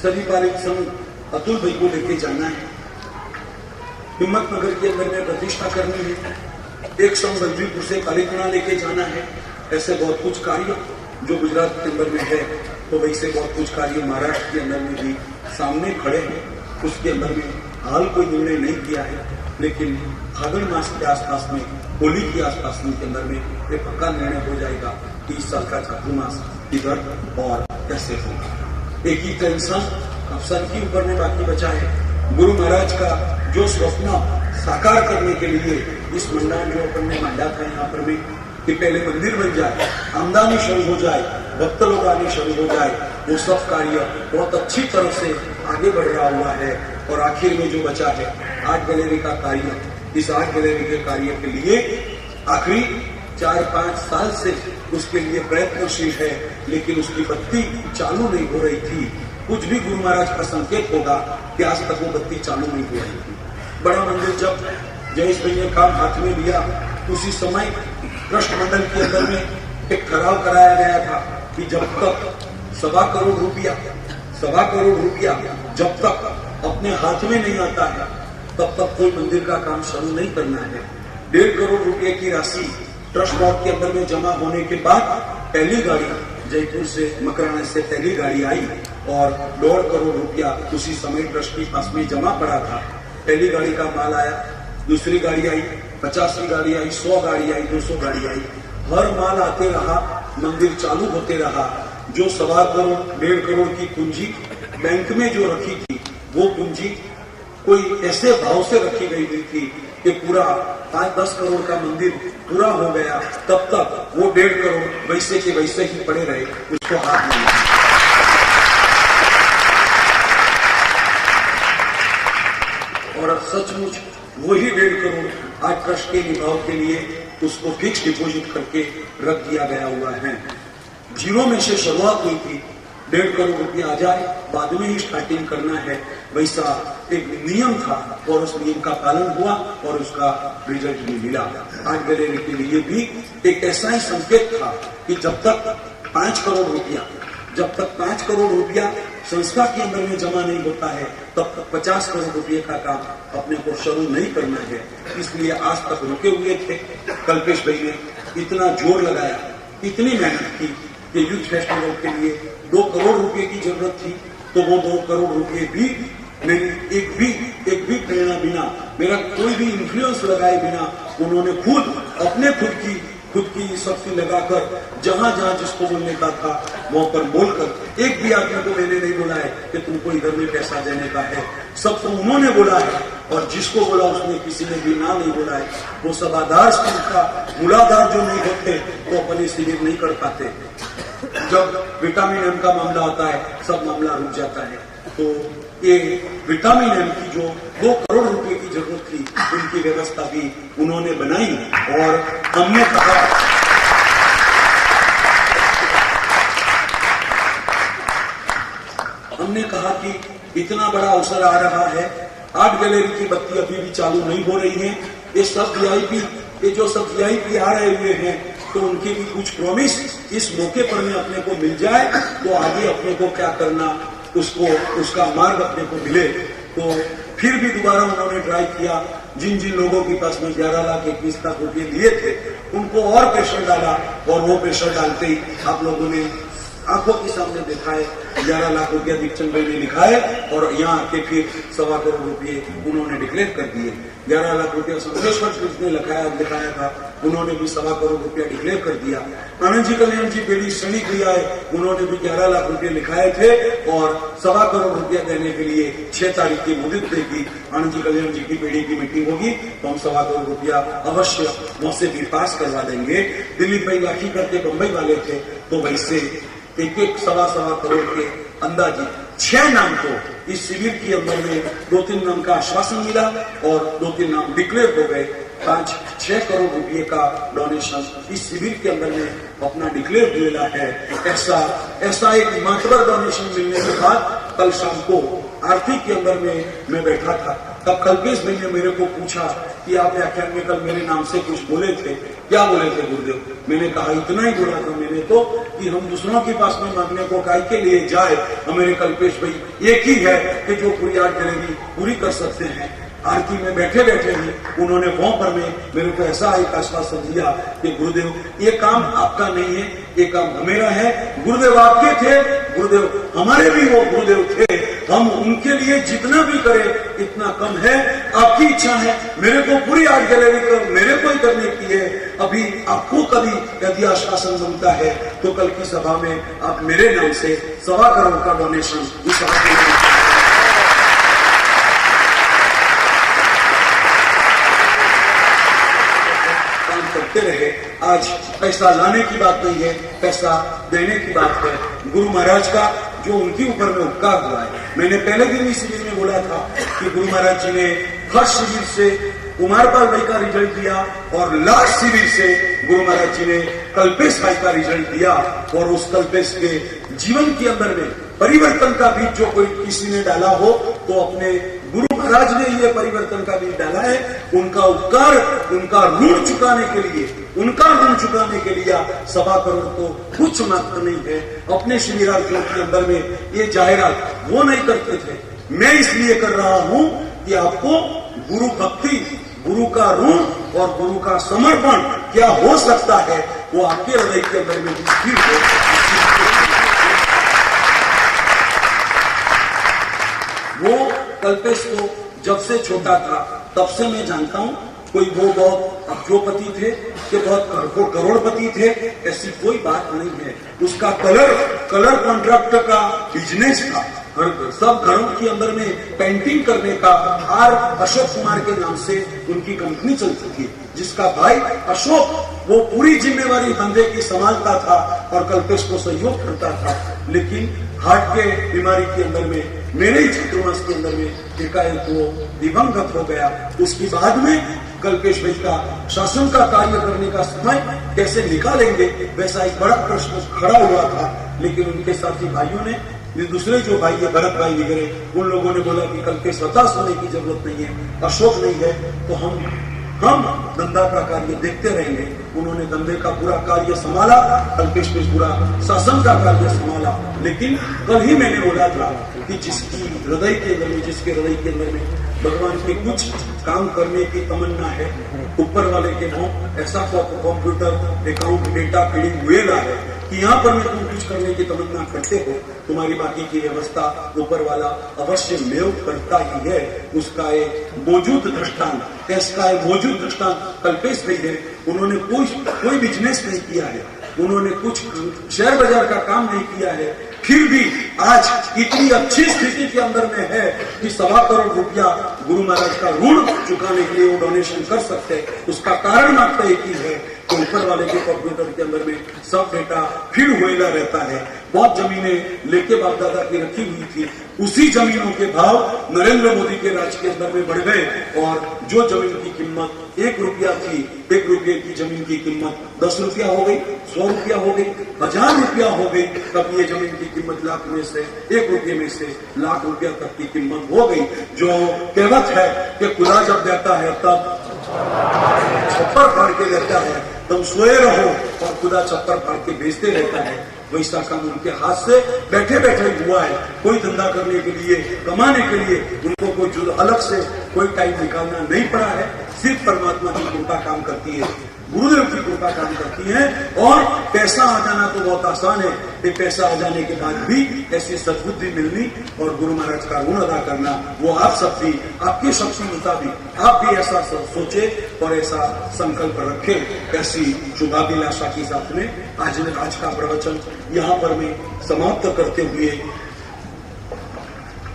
सभी पारिक संघ अतुल भाई को लेके जाना है, हिम्मतनगर के अंदर में प्रतिष्ठा करनी है, एक संघ बंजीपुर से कालीकणा लेके जाना है। ऐसे बहुत कुछ कार्य जो गुजरात के अंदर में है, तो वैसे बहुत कुछ कार्य महाराष्ट्र के अंदर में भी सामने खड़े हैं। उसके अंदर में हाल कोई निर्णय नहीं किया है, लेकिन फागुन मास के आसपास में, होली के आसपास में के अंदर में एक पक्का निर्णय हो जाएगा कि इस साल का चातुर्मास किधर और कैसे होगा। एक ही टेंशन अफसर के ऊपर में बाकी बचा है। गुरु महाराज का जो स्वप्न साकार करने के लिए इस मंडल जो अपन ने मांडा था यहाँ पर में कि पहले मंदिर बन जाए, आमदनी शुरू हो जाए, भक्त लोग आने शुरू हो जाए, वो सब कार्य बहुत अच्छी तरह से आगे बढ़ रहा हुआ है। और आखिर में जो बचा है आर्ट गैलरी का कार्य, इस आर्ट गैलरी के कार्य के लिए आखिरी 4-5 साल से उसके लिए प्रयत्नशील है, लेकिन उसकी बत्ती चालू नहीं हो रही थी। कुछ भी गुरु महाराज का संकेत होगा कि आज तक वो बत्ती चालू नहीं हो रही थी। बड़ा मंदिर जब जयेश भाई ने काम हाथ में लिया, उसी समय ट्रस्ट मंडल के अंदर में एक ठहराव कराया गया था कि जब तक 1.25 करोड़ रुपया जब तक अपने हाथ में नहीं आता है, तब तक कोई मंदिर का काम शुरू नहीं करना है। 1.5 करोड़ रुपए की राशि ट्रस्ट बोर्ड के अंदर में जमा होने के बाद पहली गाड़ी जयपुर से मकराना से पहली गाड़ी आई और 1.5 करोड़ रुपया उसी समय ट्रस्ट के पास में जमा पड़ा था। पहली गाड़ी का माल आया, दूसरी गाड़ी आई, 50वीं गाड़ी आई, 100 गाड़ी आई, 200 गाड़ी आई। हर माल आते रहा, मंदिर चालू होते रहा। जो 1.25 करोड़ 1.5 करोड़ की पूंजी बैंक में जो रखी थी, वो पूंजी कोई ऐसे भाव से रखी गई हुई थी कि पूरा 5-10 करोड़ का मंदिर पूरा हो गया, तब तक वो 1.5 करोड़ वैसे के वैसे ही पड़े रहे, उसको हाथ नहीं लगा। और सचमुच वही 1.5 करोड़ आज ट्रस्ट के निभाव के लिए उसको फिक्स डिपॉजिट करके रख दिया गया हुआ है। जीरो में से शुरुआत हुई थी, 1.5 करोड़ रुपया आ जाए, बाद में ही स्टार्टिंग करना है, वैसा एक नियम था और उस नियम का पालन हुआ और उसका रिजल्ट भी मिला। आर्ट गैलरी के लिए भी एक ऐसा ही संकेत था कि जब तक 5 करोड़ रुपया संस्था के अंदर में जमा नहीं होता है, तब तक 50 करोड़ रुपये का काम अपने को शुरू नहीं करना है। इसलिए आज तक रुके हुए थे। कल्पेश भाई ने इतना जोर लगाया, इतनी मेहनत की कि यूथ फेस्टिवल के लिए 2 करोड़ रुपए की जरूरत थी, तो वो 2 करोड़ रुपए भी मेरी एक भी प्रेरणा बिना, मेरा कोई भी इन्फ्लुएंस लगाए बिना, उन्होंने खुद की शक्ति लगाकर जहां जहां जिसको बोलने का था वहां पर बोलकर, एक भी आदमी को मैंने नहीं बोला है कि तुमको इधर में पैसा देने का है, सबको उन्होंने बोला है। और जिसको बोला उसने किसी ने भी ना नहीं बोला है। वो सब आधार का मूलाधार जो नहीं होते वो अपने शिविर नहीं कर पाते। जब विटामिन एम का मामला आता है, सब मामला रुक जाता है। तो ये विटामिन एम की जो 2 करोड़ रुपए की जरूरत थी, उनकी व्यवस्था भी उन्होंने बनाई। और हमने कहा कि इतना बड़ा अवसर आ रहा है, आर्ट गैलरी की बत्ती अभी भी चालू नहीं हो रही है, ये सब वीआईपी आ रहे हुए हैं, तो उनकी भी कुछ प्रॉमिस इस मौके पर में अपने को मिल जाए, तो आगे अपने को क्या करना उसका मार्ग अपने को मिले। तो फिर भी दोबारा उन्होंने ट्राई किया। जिन लोगों के पास में 11,21 लाख रुपये दिए थे, उनको और प्रेशर डाला, और वो प्रेशर डालते ही आप लोगों ने आंखों के सामने देखा है, 11 लाख रुपया दीपचंद भाई ने लिखा है, और यहाँ आके फिर 1.25 करोड़ रुपये उन्होंने डिक्लेयर कर दिए। 11 लाख रुपया संतोषवर ने दिखाया था, उन्होंने भी 1.25 करोड़ रुपया डिक्लेयर कर दिया। आनंद जी कल्याण जी बेड़ी सड़ी क्रिया है, उन्होंने भी 11 लाख रुपये लिखाए थे और 1.25 करोड़ रुपया देने के लिए 6 तारीख की मुदत देगी। आनंद जी कल्याण जी की बेड़ी की मीटिंग होगी, तो हम 1.25 करोड़ रुपया अवश्य वहां से भी पास करवा देंगे। दिलीप भाई लाठी करके बंबई वाले थे, तो वैसे एक 1.25 करोड़ के अंदाजी 6 नाम को इस शिविर के अंदर में 2-3 नाम का आश्वासन मिला और 2-3 नाम डिक्लेयर हो गए। 5-6 करोड़ रुपये का डोनेशन इस शिविर के अंदर में अपना डिक्लेयर मिला है। ऐसा एक महत्वपूर्ण डोनेशन मिलने के बाद कल शाम को आरती के अंदर में मैं बैठा था, तब कल्पेश भाई ने मेरे को पूछा कि आप व्याख्यान में कल मेरे नाम से कुछ बोले थे, क्या बोले थे गुरुदेव? मैंने कहा इतना ही बोला था मैंने तो कि हम दूसरों के पास में मांगने को काय के लिए जाए। हमारे कल्पेश भाई एक ही है कि जो पूरी आर्ट गैलरी पूरी कर सकते हैं। आरती में बैठे बैठे ही उन्होंने वहां पर में मेरे को ऐसा एक आश्वासन दिया कि गुरुदेव ये काम आपका नहीं है, ये काम मेरा है। गुरुदेव आपके थे, गुरुदेव हमारे भी वो गुरुदेव थे, हम उनके लिए जितना भी करें इतना कम है। आपकी इच्छा है, मेरे को पूरी आर्ट गैलरी को मेरे को ही करने की है। अभी आपको कभी यदि आश्वासन बनता है तो कल की सभा में आप मेरे नाम से 1.25 करोड़ का डोनेशन इस सभा के करते रहे। आज पैसा लाने की बात नहीं है, पैसा देने की बात है। गुरु महाराज का जो उनके ऊपर में उपकार हुआ है, मैंने पहले दिन इस शिविर में बोला था कि गुरु महाराज जी ने हर शिविर से कुमारपाल भाई का रिजल्ट दिया और लास्ट शिविर से गुरु महाराज जी ने कल्पेश भाई का रिजल्ट दिया। और उस कल्पेश के जीवन के अंदर में परिवर्तन का बीज जो कोई किसी ने डाला हो तो अपने गुरु महाराज ने ये परिवर्तन का बीज डाला है। उनका उपकार, उनका ऋण चुकाने के लिए, उनका ऋण चुकाने के लिए 1.25 करोड़ तो कुछ मात्र नहीं है। अपने शिविरार्थियों के अंदर में ये जाहिरात वो नहीं करते थे, मैं इसलिए कर रहा हूं कि आपको गुरु भक्ति, गुरु का ऋण और गुरु का समर्पण क्या हो सकता है वो आपके हृदय के अंदर में स्थिर हो। वो कल्पेश को जब से छोटा था तब से मैं जानता हूं। कोई वो बहुत अब्जोपति थे कि बहुत करोड़पति थे, ऐसी कोई बात नहीं है। उसका कलर कॉन्ट्रैक्ट का बिजनेस था। सब घरों के अंदर में पेंटिंग करने का आर अशोक कुमार के नाम से उनकी कंपनी चलती थी, जिसका भाई अशोक वो पूरी जिम्मेवारी धंधे की संभालता था और कल्पेश को सहयोग करता था। लेकिन हार्ट के बीमारी के अंदर में मेरे ही छात्रवास के अंदर में एकाएक वो दिवंगत हो गया। उसके बाद में कल्पेश भाई का शासन का कार्य करने का समय कैसे निकालेंगे, वैसा एक बड़ा प्रश्न खड़ा हुआ था। लेकिन उनके साथी भाइयों ने, दूसरे जो भाई है भरत भाई वगैरह, उन लोगों ने बोला कि कल्पेश हताश होने की जरूरत नहीं है, अशोक नहीं है तो हम धंधा का कार्य देखते रहेंगे। उन्होंने धंधे का पूरा कार्य संभाला, कल्पेश ने पूरा शासन का कार्य संभाला। लेकिन कल ही मैंने बोला था कि जिसके हृदय के अंदर में भगवान के कुछ काम करने की तमन्ना है, ऊपर वाले के मुंह ऐसा कंप्यूटर अकाउंट डेटा फीडिंग हुएगा है कि यहाँ पर में तुम कुछ करने की तमन्ना करते हो, तुम्हारी बाकी की व्यवस्था ऊपर वाला अवश्य मेव करता ही है। उसका एक मौजूद दृष्टांत, इसका एक मौजूद दृष्टांत कल्पेश भाई है। उन्होंने कोई बिजनेस नहीं किया है, उन्होंने कुछ शेयर बाजार का काम नहीं किया है, फिर भी आज इतनी अच्छी स्थिति के अंदर में है कि 1.25 करोड़ रुपया गुरु महाराज का ऋण चुकाने के लिए वो डोनेशन कर सकते हैं। उसका कारण मात्र एक ही है कि ऊपर वाले के कंप्यूटर के अंदर में सब डेटा फिर हुएला रहता है। बहुत जमीनें लेके बाप दादा की रखी हुई थी, उसी जमीनों के भाव नरेंद्र मोदी के राज के अंदर में बढ़ गए और जो जमीन की कीमत 1 रुपया थी, 1 रुपये की जमीन की कीमत 10 रुपया हो गई, 100 रुपया हो गई, 1000 रुपया हो गई। तब ये जमीन की कीमत लाख में से 1 रुपये में से लाख रुपया तक की कीमत हो गई। जो कहावत है कि खुदा जब देता है तब छप्पर फाड़ के देता है, तुम सोए रहो और खुदा छप्पर फाड़ के भेजते रहता है। वैसा काम उनके हाथ से बैठे बैठे हुआ है। कोई धंधा करने के लिए, कमाने के लिए उनको कोई अलग से कोई टाइम निकालना नहीं पड़ा है। सिर्फ परमात्मा की कृपा काम करती है, गुरुदेव की कृपा काम करती है। और पैसा आ जाना तो बहुत आसान है, ये पैसा आ जाने के बाद भी ऐसी सद्बुद्धि मिलनी और गुरु महाराज का ऋण अदा करना, वो आप सब भी आपकी शक्ति मुताबिक आप भी ऐसा सोचे और ऐसा संकल्प रखें। ऐसी शुभाभिलाषा के साथ में आज का प्रवचन यहाँ पर मैं समाप्त करते हुए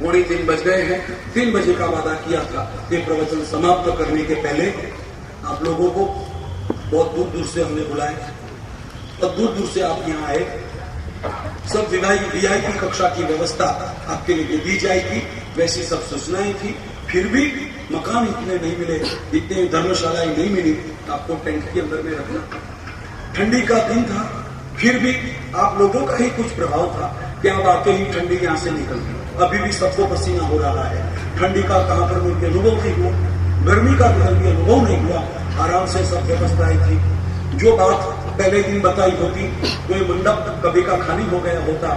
2:45 बज गए हैं। 3 बजे का वादा किया था। ये प्रवचन समाप्त करने के पहले आप लोगों को बहुत दूर दूर से हमने बुलाया और दूर दूर से आप यहाँ आए। सब VIP कक्षा की व्यवस्था आपके लिए दी जाएगी, वैसी सब सूचनाएं थी। फिर भी मकान इतने नहीं मिले, इतने धर्मशालाएं नहीं मिली, आपको टेंट के अंदर में रखना। ठंडी का दिन था, फिर भी आप लोगों का ही कुछ प्रभाव था कि अब आते ही ठंडी यहाँ से निकल गई। अभी भी सबको पसीना हो रहा है। ठंडी का कहां पर मुझे अनुभव नहीं हुआ, गर्मी का भी अनुभव नहीं हुआ। आराम से सब व्यवस्थाएं थी। जो बात पहले दिन बताई होती, कोई मंडप कभी का खाली हो गया होता,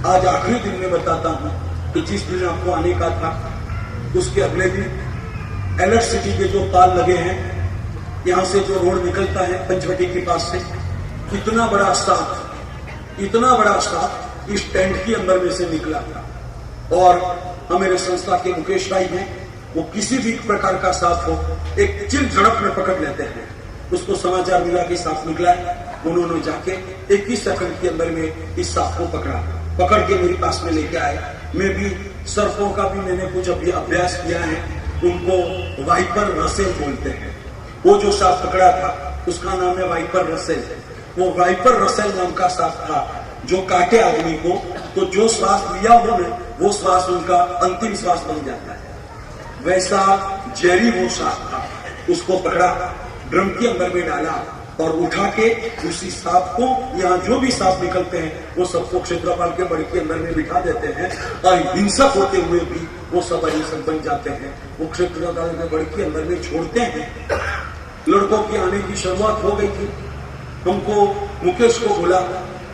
आज आखिरी दिन में बताता हूँ कि जिस दिन आपको आने का था उसके अगले दिन अलर्ट सिटी के जो ताल लगे हैं, यहाँ से जो रोड निकलता है पंचवटी के पास से, इतना बड़ा स्टाफ इस टेंट के अंदर में से निकला था। और हमारे संस्था के मुकेश भाई हैं, वो किसी भी प्रकार का सांप हो एक चिल झड़प में पकड़ लेते हैं। उसको समाचार मिला कि सांप निकला है, उन्होंने जाके 21 सेकंड के अंदर में इस सांप को पकड़ के मेरे पास में लेके आए। मैं भी सर्पों का भी मैंने कुछ अभी अभ्यास किया है, उनको वाइपर रसेल बोलते हैं। वो जो सांप पकड़ा था उसका नाम है वाइपर रसेल। वो वाइपर रसेल नाम का सांप था जो काटे आदमी को तो जो श्वास लिया हो ना वो श्वास उनका अंतिम श्वास बन जाता है। वैसा जहरी वो सांप था। उसको पकड़ा, ड्रम के अंदर में डाला और उठा के उसी सांप को, यहाँ जो भी सांप निकलते हैं वो सबको क्षेत्रपाल के बड़ी के अंदर में बिठा देते हैं और हिंसक होते हुए भी वो सब अहिंसक बन जाते हैं। वो क्षेत्रपाल के बड़ी के अंदर में छोड़ते हैं। लड़कों की आने की शुरुआत हो गई थी। हमको मुकेश को बोला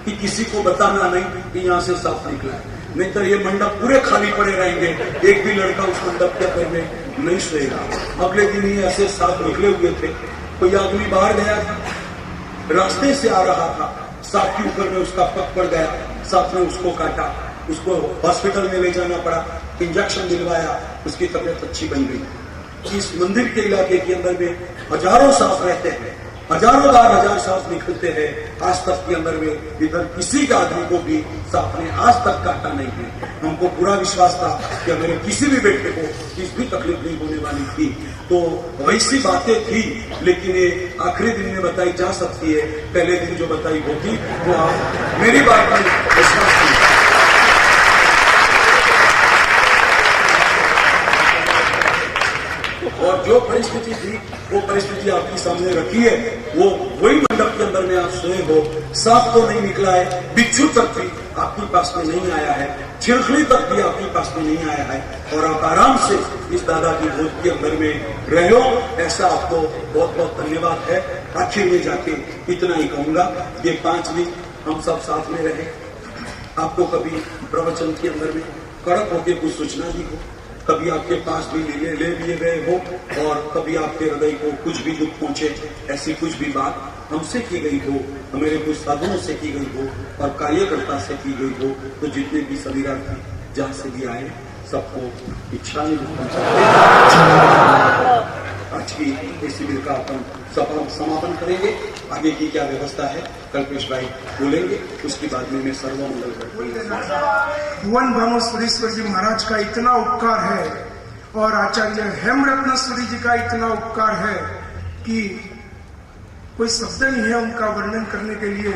कि किसी को बताना नहीं कि यहाँ से सांप निकला है, नहीं तो ये मंडप पूरे खाली पड़े रहेंगे, एक भी लड़का उस मंडप के अंदर में नहीं सोएगा। अगले दिन ही ऐसे सांप निकले हुए थे। कोई आदमी बाहर गया था, रास्ते से आ रहा था, सांप के ऊपर में उसका पग पड़ गया, सांप ने उसको काटा, उसको हॉस्पिटल में ले जाना पड़ा, इंजेक्शन दिलवाया, उसकी तबीयत अच्छी बन गई। इस मंदिर के इलाके के अंदर में हजारों सांप रहते हैं, हजारों बार हजार सांप निकलते हैं। आज तक के अंदर में इधर किसी का आदमी को भी सांप ने आज तक काटा नहीं है। हमको पूरा विश्वास था कि मेरे किसी भी बेटे को किसी भी तकलीफ नहीं होने वाली थी। तो वैसी बातें थी, लेकिन ये आखिरी दिन में बताई जा सकती है, पहले दिन जो बताई होती वो आप मेरी बात पर विश्वास नहीं। और जो परिस्थिति थी वो परिस्थिति आपके सामने रखी है। वो वही मंडप के अंदर में आप सोए हो, सांप तो नहीं निकला है, बिच्छू तक भी आपके पास में नहीं आया है, छिड़खली तक भी आपके पास में नहीं आया है और आप आराम से इस दादा की गोद के अंदर में रहो। ऐसा आपको बहुत बहुत धन्यवाद है। आखिर में जाके इतना ही कहूंगा, ये 5 दिन हम सब साथ में रहे। आपको कभी प्रवचन के अंदर में कड़क होकर कुछ सूचना दी हो, कभी आपके पास भी ले लिए गए हो और कभी आपके हृदय को कुछ भी दुख पहुंचे, ऐसी कुछ भी बात हमसे की गई हो, हमारे कुछ साधनों से की गई हो और कार्यकर्ता से की गई हो, तो जितने भी शरीरार्थी जहां से भी आए सबको इच्छा आज की इस शिविर का अपन समापन करेंगे। आगे की क्या व्यवस्था है कल्पेश भाई बोलेंगे, उसके बाद में मैं सर्वमंगल भुवन भानुश्वरेश्वर जी महाराज का इतना उपकार है और आचार्य हेमरत्नेश्वरी जी का इतना उपकार है कि कोई शब्द नहीं है उनका वर्णन करने के लिए।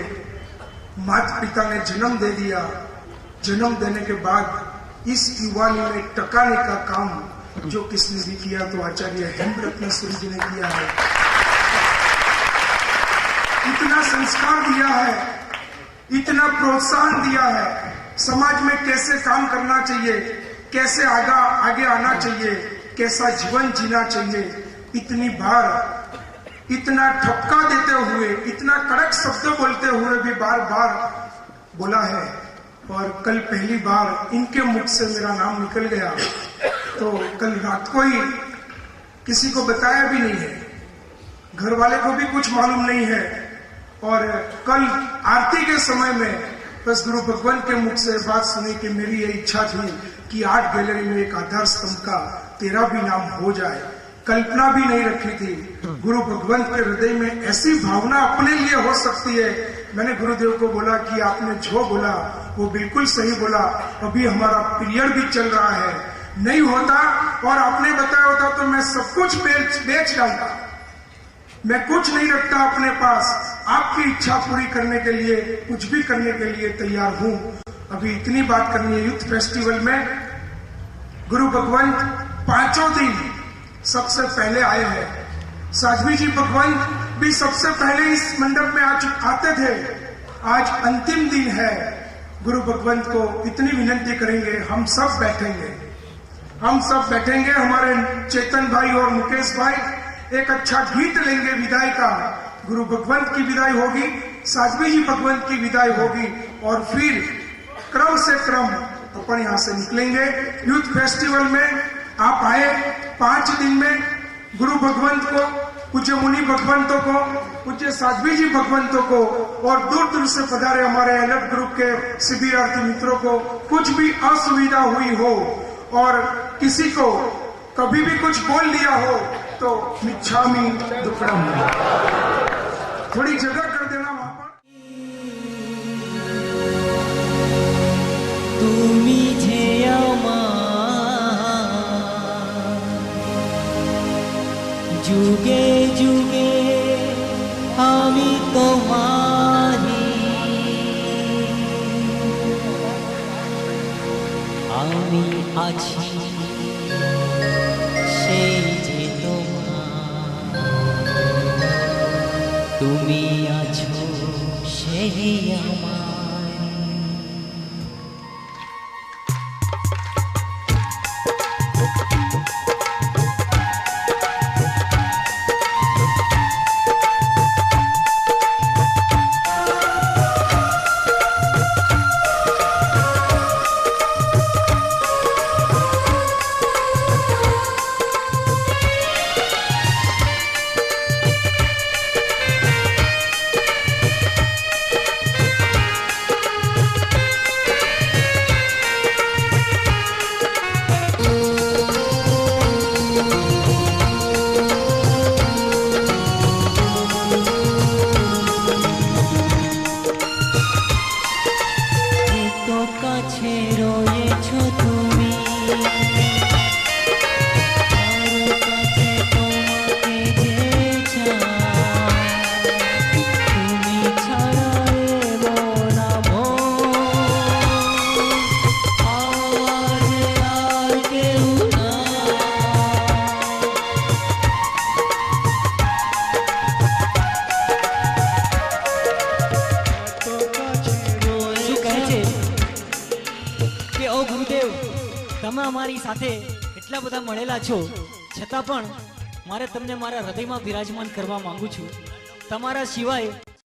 माता पिता ने जन्म दे दिया, जन्म देने के बाद इस युवानी में टकाने का काम जो किसने भी किया तो आचार्य हेमरत्नेश्वरी जी ने किया है। इतना संस्कार दिया है, इतना प्रोत्साहन दिया है, समाज में कैसे काम करना चाहिए, कैसे आगे आना चाहिए, कैसा जीवन जीना चाहिए, इतनी बार इतना ठपका देते हुए, इतना कड़क शब्द बोलते हुए भी बार बार बोला है। और कल पहली बार इनके मुख से मेरा नाम निकल गया तो कल रात को ही किसी को बताया भी नहीं है, घर वाले को भी कुछ मालूम नहीं है। और कल आरती के समय में बस गुरु भगवान के मुख से बात सुनी कि मेरी ये इच्छा थी कि आर्ट गैलरी में एक आधार स्तंभ का तेरा भी नाम हो जाए। कल्पना भी नहीं रखी थी गुरु भगवान के हृदय में ऐसी भावना अपने लिए हो सकती है। मैंने गुरुदेव को बोला कि आपने जो बोला वो बिल्कुल सही बोला, अभी हमारा पीरियड भी चल रहा है, नहीं होता और आपने बताया होता तो मैं सब कुछ बेच डालता, मैं कुछ नहीं रखता अपने पास, आपकी इच्छा पूरी करने के लिए कुछ भी करने के लिए तैयार हूं। अभी इतनी बात करनी है। यूथ फेस्टिवल में गुरु भगवान 5 दिन सबसे पहले आए हैं। साध्वी जी भगवान भी सबसे पहले इस मंडप में आते थे। आज अंतिम दिन है। गुरु भगवंत को इतनी विनंती करेंगे, हम सब बैठेंगे, हमारे चेतन भाई और मुकेश भाई एक अच्छा गीत लेंगे विदाई का। गुरु भगवंत की विदाई होगी, साध्वी जी भगवंत की विदाई होगी और फिर क्रम से क्रम अपन यहाँ से निकलेंगे। यूथ फेस्टिवल में आप आए 5 दिन में गुरु भगवंत को, पूज्य मुनि भगवंतों को, पूज्य साध्वी जी भगवंतों को और दूर दूर से पधारे हमारे अलग ग्रुप के शिविरार्थी मित्रों को कुछ भी असुविधा हुई हो और किसी को कभी भी कुछ बोल दिया हो तो मिच्छामि दुक्कडम, थोड़ी जगह कर देना वहां पर। तुम्ही झेयमा जुगे जुगे আছি সেই যে তোমার, তুমি আছো সেই আমার। কাছে রয়েছো তুমি, কারো কাছে তোমাকে যে চাই, তুমি ছাড়া এমন আমার আর কেউ নাই। શું કહે છે કે ઓ ગુરુદેવ, તમે અમારી સાથે એટલા બધા મળેલા છો છતાં પણ મારે તમને મારા હૃદયમાં બિરાજમાન કરવા માંગુ છું. તમારા સિવાય